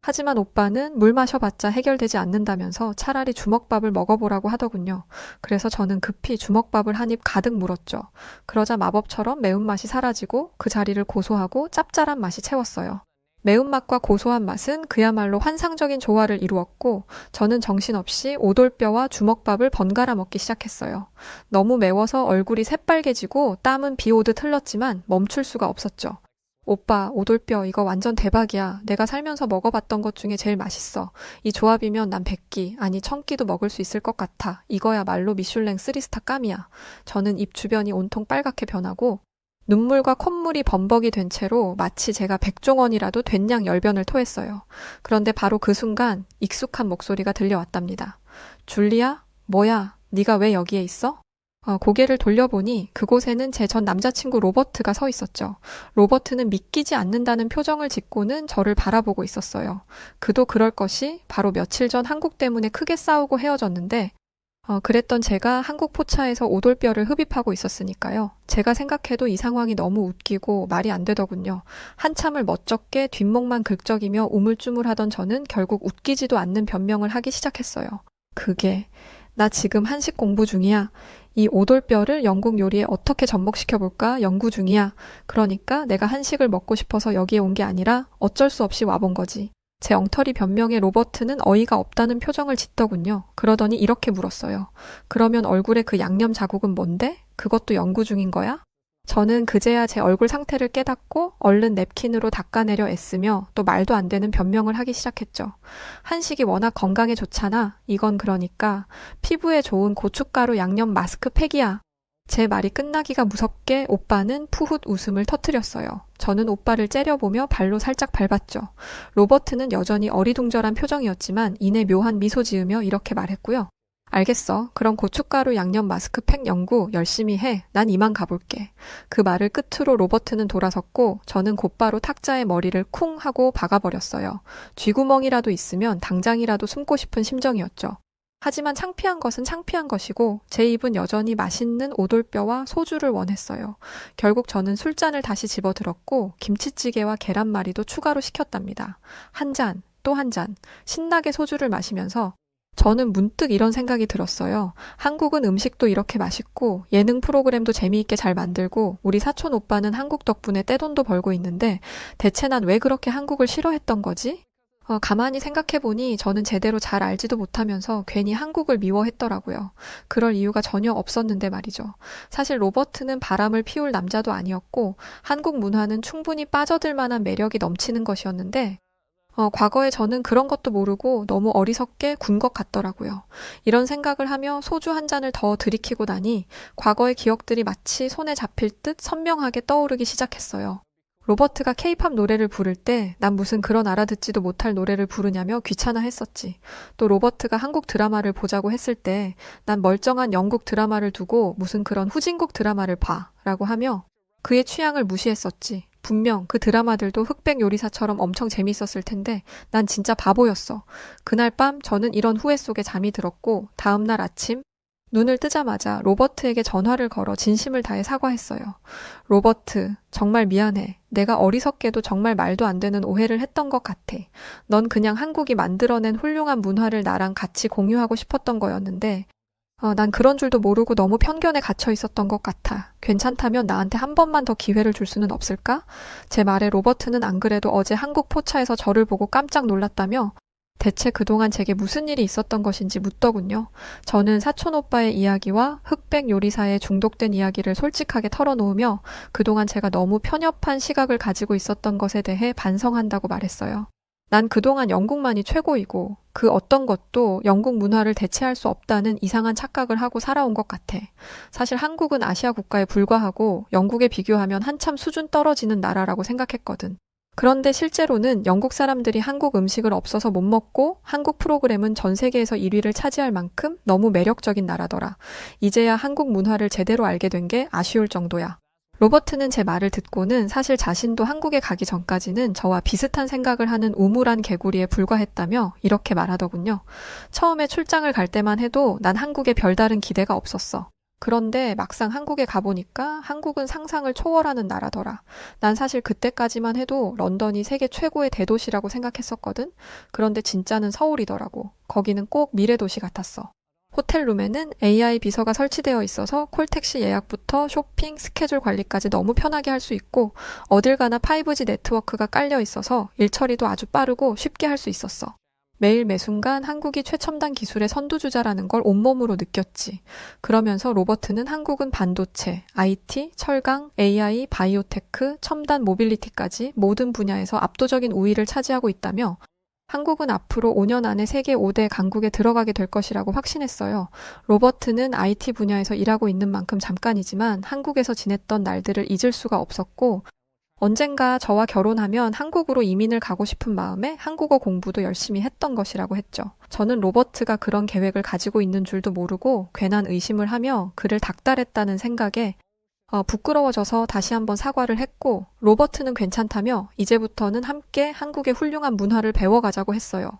하지만 오빠는 물 마셔봤자 해결되지 않는다면서 차라리 주먹밥을 먹어보라고 하더군요. 그래서 저는 급히 주먹밥을 한 입 가득 물었죠. 그러자 마법처럼 매운맛이 사라지고 그 자리를 고소하고 짭짤한 맛이 채웠어요. 매운맛과 고소한 맛은 그야말로 환상적인 조화를 이루었고 저는 정신없이 오돌뼈와 주먹밥을 번갈아 먹기 시작했어요. 너무 매워서 얼굴이 새빨개지고 땀은 비 오듯 흘렀지만 멈출 수가 없었죠. 오빠, 오돌뼈 이거 완전 대박이야. 내가 살면서 먹어봤던 것 중에 제일 맛있어. 이 조합이면 난 100끼, 아니 1000끼도 먹을 수 있을 것 같아. 이거야말로 미슐랭 3스타 깜이야. 저는 입 주변이 온통 빨갛게 변하고 눈물과 콧물이 범벅이 된 채로 마치 제가 백종원이라도 된양 열변을 토했어요. 그런데 바로 그 순간 익숙한 목소리가 들려왔답니다. 줄리아? 뭐야? 네가 왜 여기에 있어? 고개를 돌려보니 그곳에는 제 전 남자친구 로버트가 서 있었죠. 로버트는 믿기지 않는다는 표정을 짓고는 저를 바라보고 있었어요. 그도 그럴 것이 바로 며칠 전 한국 때문에 크게 싸우고 헤어졌는데 그랬던 제가 한국 포차에서 오돌뼈를 흡입하고 있었으니까요. 제가 생각해도 이 상황이 너무 웃기고 말이 안 되더군요. 한참을 멋쩍게 뒷목만 긁적이며 우물쭈물하던 저는 결국 웃기지도 않는 변명을 하기 시작했어요. 그게 나 지금 한식 공부 중이야. 이 오돌뼈를 영국 요리에 어떻게 접목시켜볼까 연구 중이야. 그러니까 내가 한식을 먹고 싶어서 여기에 온 게 아니라 어쩔 수 없이 와본 거지. 제 엉터리 변명에 로버트는 어이가 없다는 표정을 짓더군요. 그러더니 이렇게 물었어요. 그러면 얼굴에 그 양념 자국은 뭔데? 그것도 연구 중인 거야? 저는 그제야 제 얼굴 상태를 깨닫고 얼른 냅킨으로 닦아내려 애쓰며 또 말도 안 되는 변명을 하기 시작했죠. 한식이 워낙 건강에 좋잖아. 이건 그러니까 피부에 좋은 고춧가루 양념 마스크팩이야. 제 말이 끝나기가 무섭게 오빠는 푸훗 웃음을 터뜨렸어요. 저는 오빠를 째려보며 발로 살짝 밟았죠. 로버트는 여전히 어리둥절한 표정이었지만 이내 묘한 미소 지으며 이렇게 말했고요. 알겠어. 그럼 고춧가루 양념 마스크팩 연구 열심히 해. 난 이만 가볼게. 그 말을 끝으로 로버트는 돌아섰고 저는 곧바로 탁자에 머리를 쿵 하고 박아버렸어요. 쥐구멍이라도 있으면 당장이라도 숨고 싶은 심정이었죠. 하지만 창피한 것은 창피한 것이고 제 입은 여전히 맛있는 오돌뼈와 소주를 원했어요. 결국 저는 술잔을 다시 집어들었고 김치찌개와 계란말이도 추가로 시켰답니다. 한 잔, 또 한 잔, 신나게 소주를 마시면서 저는 문득 이런 생각이 들었어요. 한국은 음식도 이렇게 맛있고 예능 프로그램도 재미있게 잘 만들고 우리 사촌 오빠는 한국 덕분에 떼돈도 벌고 있는데 대체 난 왜 그렇게 한국을 싫어했던 거지? 가만히 생각해보니 저는 제대로 잘 알지도 못하면서 괜히 한국을 미워했더라고요. 그럴 이유가 전혀 없었는데 말이죠. 사실 로버트는 바람을 피울 남자도 아니었고 한국 문화는 충분히 빠져들 만한 매력이 넘치는 것이었는데 과거에 저는 그런 것도 모르고 너무 어리석게 군 것 같더라고요. 이런 생각을 하며 소주 한 잔을 더 들이키고 나니 과거의 기억들이 마치 손에 잡힐 듯 선명하게 떠오르기 시작했어요. 로버트가 케이팝 노래를 부를 때 난 무슨 그런 알아듣지도 못할 노래를 부르냐며 귀찮아했었지. 또 로버트가 한국 드라마를 보자고 했을 때 난 멀쩡한 영국 드라마를 두고 무슨 그런 후진국 드라마를 봐 라고 하며 그의 취향을 무시했었지. 분명 그 드라마들도 흑백 요리사처럼 엄청 재밌었을 텐데 난 진짜 바보였어. 그날 밤 저는 이런 후회 속에 잠이 들었고 다음날 아침 눈을 뜨자마자 로버트에게 전화를 걸어 진심을 다해 사과했어요. 로버트, 정말 미안해. 내가 어리석게도 정말 말도 안 되는 오해를 했던 것 같아. 넌 그냥 한국이 만들어낸 훌륭한 문화를 나랑 같이 공유하고 싶었던 거였는데 난 그런 줄도 모르고 너무 편견에 갇혀 있었던 것 같아. 괜찮다면 나한테 한 번만 더 기회를 줄 수는 없을까? 제 말에 로버트는 안 그래도 어제 한국 포차에서 저를 보고 깜짝 놀랐다며 대체 그동안 제게 무슨 일이 있었던 것인지 묻더군요. 저는 사촌 오빠의 이야기와 흑백 요리사에 중독된 이야기를 솔직하게 털어놓으며 그동안 제가 너무 편협한 시각을 가지고 있었던 것에 대해 반성한다고 말했어요. 난 그동안 영국만이 최고이고 그 어떤 것도 영국 문화를 대체할 수 없다는 이상한 착각을 하고 살아온 것 같아. 사실 한국은 아시아 국가에 불과하고 영국에 비교하면 한참 수준 떨어지는 나라라고 생각했거든. 그런데 실제로는 영국 사람들이 한국 음식을 없어서 못 먹고 한국 프로그램은 전 세계에서 1위를 차지할 만큼 너무 매력적인 나라더라. 이제야 한국 문화를 제대로 알게 된 게 아쉬울 정도야. 로버트는 제 말을 듣고는 사실 자신도 한국에 가기 전까지는 저와 비슷한 생각을 하는 우물한 개구리에 불과했다며 이렇게 말하더군요. 처음에 출장을 갈 때만 해도 난 한국에 별다른 기대가 없었어. 그런데 막상 한국에 가보니까 한국은 상상을 초월하는 나라더라. 난 사실 그때까지만 해도 런던이 세계 최고의 대도시라고 생각했었거든. 그런데 진짜는 서울이더라고. 거기는 꼭 미래도시 같았어. 호텔룸에는 AI 비서가 설치되어 있어서 콜택시 예약부터 쇼핑, 스케줄 관리까지 너무 편하게 할 수 있고 어딜 가나 5G 네트워크가 깔려 있어서 일 처리도 아주 빠르고 쉽게 할 수 있었어. 매일 매순간 한국이 최첨단 기술의 선두주자라는 걸 온몸으로 느꼈지. 그러면서 로버트는 한국은 반도체, IT, 철강, AI, 바이오테크, 첨단 모빌리티까지 모든 분야에서 압도적인 우위를 차지하고 있다며 한국은 앞으로 5년 안에 세계 5대 강국에 들어가게 될 것이라고 확신했어요. 로버트는 IT 분야에서 일하고 있는 만큼 잠깐이지만 한국에서 지냈던 날들을 잊을 수가 없었고 언젠가 저와 결혼하면 한국으로 이민을 가고 싶은 마음에 한국어 공부도 열심히 했던 것이라고 했죠. 저는 로버트가 그런 계획을 가지고 있는 줄도 모르고 괜한 의심을 하며 그를 닥달했다는 생각에 부끄러워져서 다시 한번 사과를 했고 로버트는 괜찮다며 이제부터는 함께 한국의 훌륭한 문화를 배워가자고 했어요.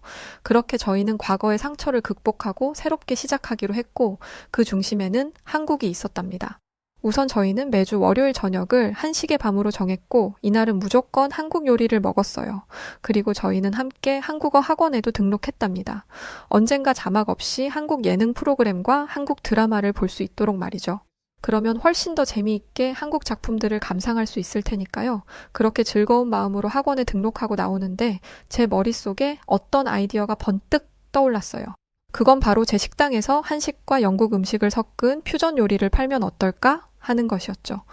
그렇게 저희는 과거의 상처를 극복하고 새롭게 시작하기로 했고 그 중심에는 한국이 있었답니다. 우선 저희는 매주 월요일 저녁을 한식의 밤으로 정했고 이날은 무조건 한국 요리를 먹었어요. 그리고 저희는 함께 한국어 학원에도 등록했답니다. 언젠가 자막 없이 한국 예능 프로그램과 한국 드라마를 볼 수 있도록 말이죠. 그러면 훨씬 더 재미있게 한국 작품들을 감상할 수 있을 테니까요. 그렇게 즐거운 마음으로 학원에 등록하고 나오는데 제 머릿속에 어떤 아이디어가 번뜩 떠올랐어요. 그건 바로 제 식당에서 한식과 영국 음식을 섞은 퓨전 요리를 팔면 어떨까? 하는 것이었죠.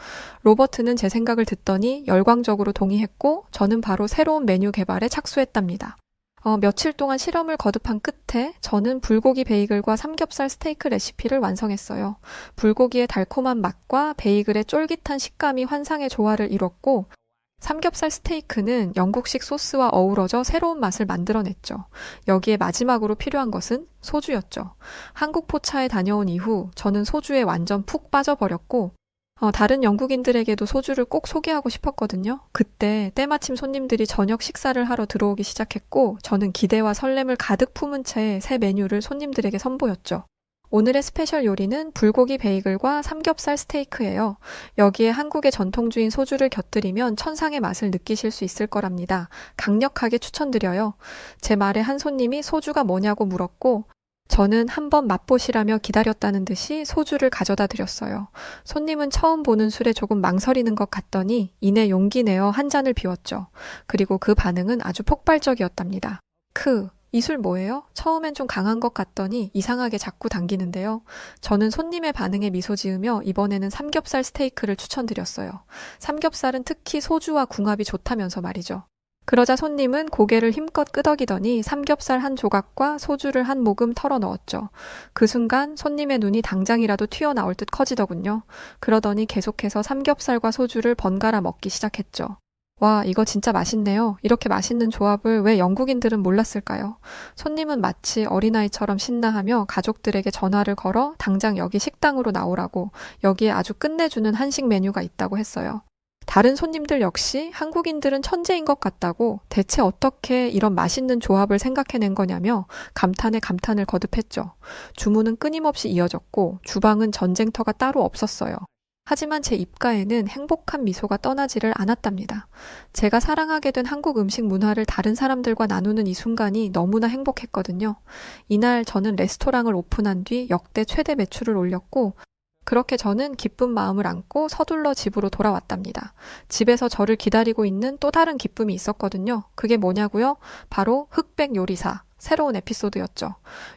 로버트는 제 생각을 듣더니 열광적으로 동의했고 저는 바로 새로운 메뉴 개발에 착수했답니다. 며칠 동안 실험을 거듭한 끝에 저는 불고기 베이글과 삼겹살 스테이크 레시피를 완성했어요. 불고기의 달콤한 맛과 베이글의 쫄깃한 식감이 환상의 조화를 이뤘고 삼겹살 스테이크는 영국식 소스와 어우러져 새로운 맛을 만들어냈죠. 여기에 마지막으로 필요한 것은 소주였죠. 한국 포차에 다녀온 이후 저는 소주에 완전 푹 빠져버렸고 다른 영국인들에게도 소주를 꼭 소개하고 싶었거든요. 그때 때마침 손님들이 저녁 식사를 하러 들어오기 시작했고 저는 기대와 설렘을 가득 품은 채 새 메뉴를 손님들에게 선보였죠. 오늘의 스페셜 요리는 불고기 베이글과 삼겹살 스테이크예요. 여기에 한국의 전통주인 소주를 곁들이면 천상의 맛을 느끼실 수 있을 거랍니다. 강력하게 추천드려요. 제 말에 한 손님이 소주가 뭐냐고 물었고 저는 한번 맛보시라며 기다렸다는 듯이 소주를 가져다 드렸어요. 손님은 처음 보는 술에 조금 망설이는 것 같더니 이내 용기 내어 한 잔을 비웠죠. 그리고 그 반응은 아주 폭발적이었답니다. 이 술 뭐예요? 처음엔 좀 강한 것 같더니 이상하게 자꾸 당기는데요. 저는 손님의 반응에 미소 지으며 이번에는 삼겹살 스테이크를 추천드렸어요. 삼겹살은 특히 소주와 궁합이 좋다면서 말이죠. 그러자 손님은 고개를 힘껏 끄덕이더니 삼겹살 한 조각과 소주를 한 모금 털어 넣었죠. 그 순간 손님의 눈이 당장이라도 튀어나올 듯 커지더군요. 그러더니 계속해서 삼겹살과 소주를 번갈아 먹기 시작했죠. 와, 이거 진짜 맛있네요. 이렇게 맛있는 조합을 왜 영국인들은 몰랐을까요? 손님은 마치 어린아이처럼 신나하며 가족들에게 전화를 걸어 당장 여기 식당으로 나오라고 여기에 아주 끝내주는 한식 메뉴가 있다고 했어요. 다른 손님들 역시 한국인들은 천재인 것 같다고 대체 어떻게 이런 맛있는 조합을 생각해낸 거냐며 감탄에 감탄을 거듭했죠. 주문은 끊임없이 이어졌고 주방은 전쟁터가 따로 없었어요. 하지만 제 입가에는 행복한 미소가 떠나지를 않았답니다. 제가 사랑하게 된 한국 음식 문화를 다른 사람들과 나누는 이 순간이 너무나 행복했거든요. 이날 저는 레스토랑을 오픈한 뒤 역대 최대 매출을 올렸고 그렇게 저는 기쁜 마음을 안고 서둘러 집으로 돌아왔답니다. 집에서 저를 기다리고 있는 또 다른 기쁨이 있었거든요. 그게 뭐냐고요? 바로 흑백 요리사, 새로운 에피소드였죠.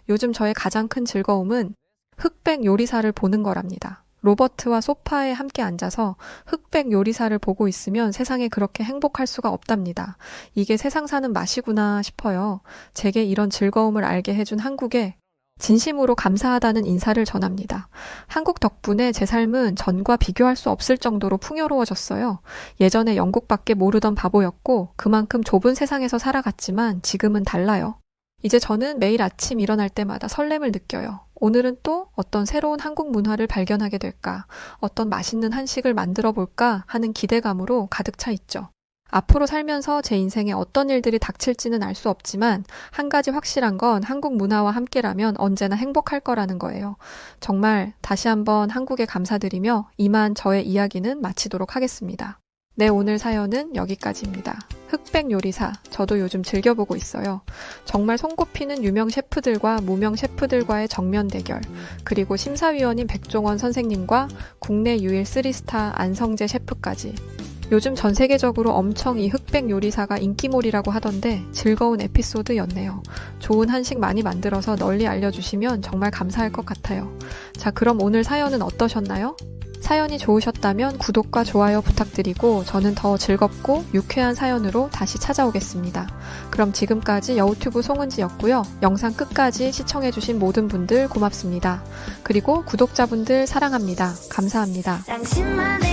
요즘 저의 가장 큰 즐거움은 흑백 요리사를 보는 거랍니다. 로버트와 소파에 함께 앉아서 흑백 요리사를 보고 있으면 세상에 그렇게 행복할 수가 없답니다. 이게 세상 사는 맛이구나 싶어요. 제게 이런 즐거움을 알게 해준 한국에 진심으로 감사하다는 인사를 전합니다. 한국 덕분에 제 삶은 전과 비교할 수 없을 정도로 풍요로워졌어요. 예전에 영국밖에 모르던 바보였고 그만큼 좁은 세상에서 살아갔지만 지금은 달라요. 이제 저는 매일 아침 일어날 때마다 설렘을 느껴요. 오늘은 또 어떤 새로운 한국 문화를 발견하게 될까, 어떤 맛있는 한식을 만들어 볼까 하는 기대감으로 가득 차 있죠. 앞으로 살면서 제 인생에 어떤 일들이 닥칠지는 알 수 없지만 한 가지 확실한 건 한국 문화와 함께라면 언제나 행복할 거라는 거예요. 정말 다시 한번 한국에 감사드리며 이만 저의 이야기는 마치도록 하겠습니다. 네, 오늘 사연은 여기까지입니다. 흑백 요리사, 저도 요즘 즐겨보고 있어요. 정말 손꼽히는 유명 셰프들과 무명 셰프들과의 정면 대결, 그리고 심사위원인 백종원 선생님과 국내 유일 3스타 안성재 셰프까지. 요즘 전 세계적으로 엄청 이 흑백 요리사가 인기몰이라고 하던데 즐거운 에피소드였네요. 좋은 한식 많이 만들어서 널리 알려주시면 정말 감사할 것 같아요. 자, 그럼 오늘 사연은 어떠셨나요? 사연이 좋으셨다면 구독과 좋아요 부탁드리고 저는 더 즐겁고 유쾌한 사연으로 다시 찾아오겠습니다. 그럼 지금까지 여우튜브 송은지였고요. 영상 끝까지 시청해주신 모든 분들 고맙습니다. 그리고 구독자분들 사랑합니다. 감사합니다. 당신만의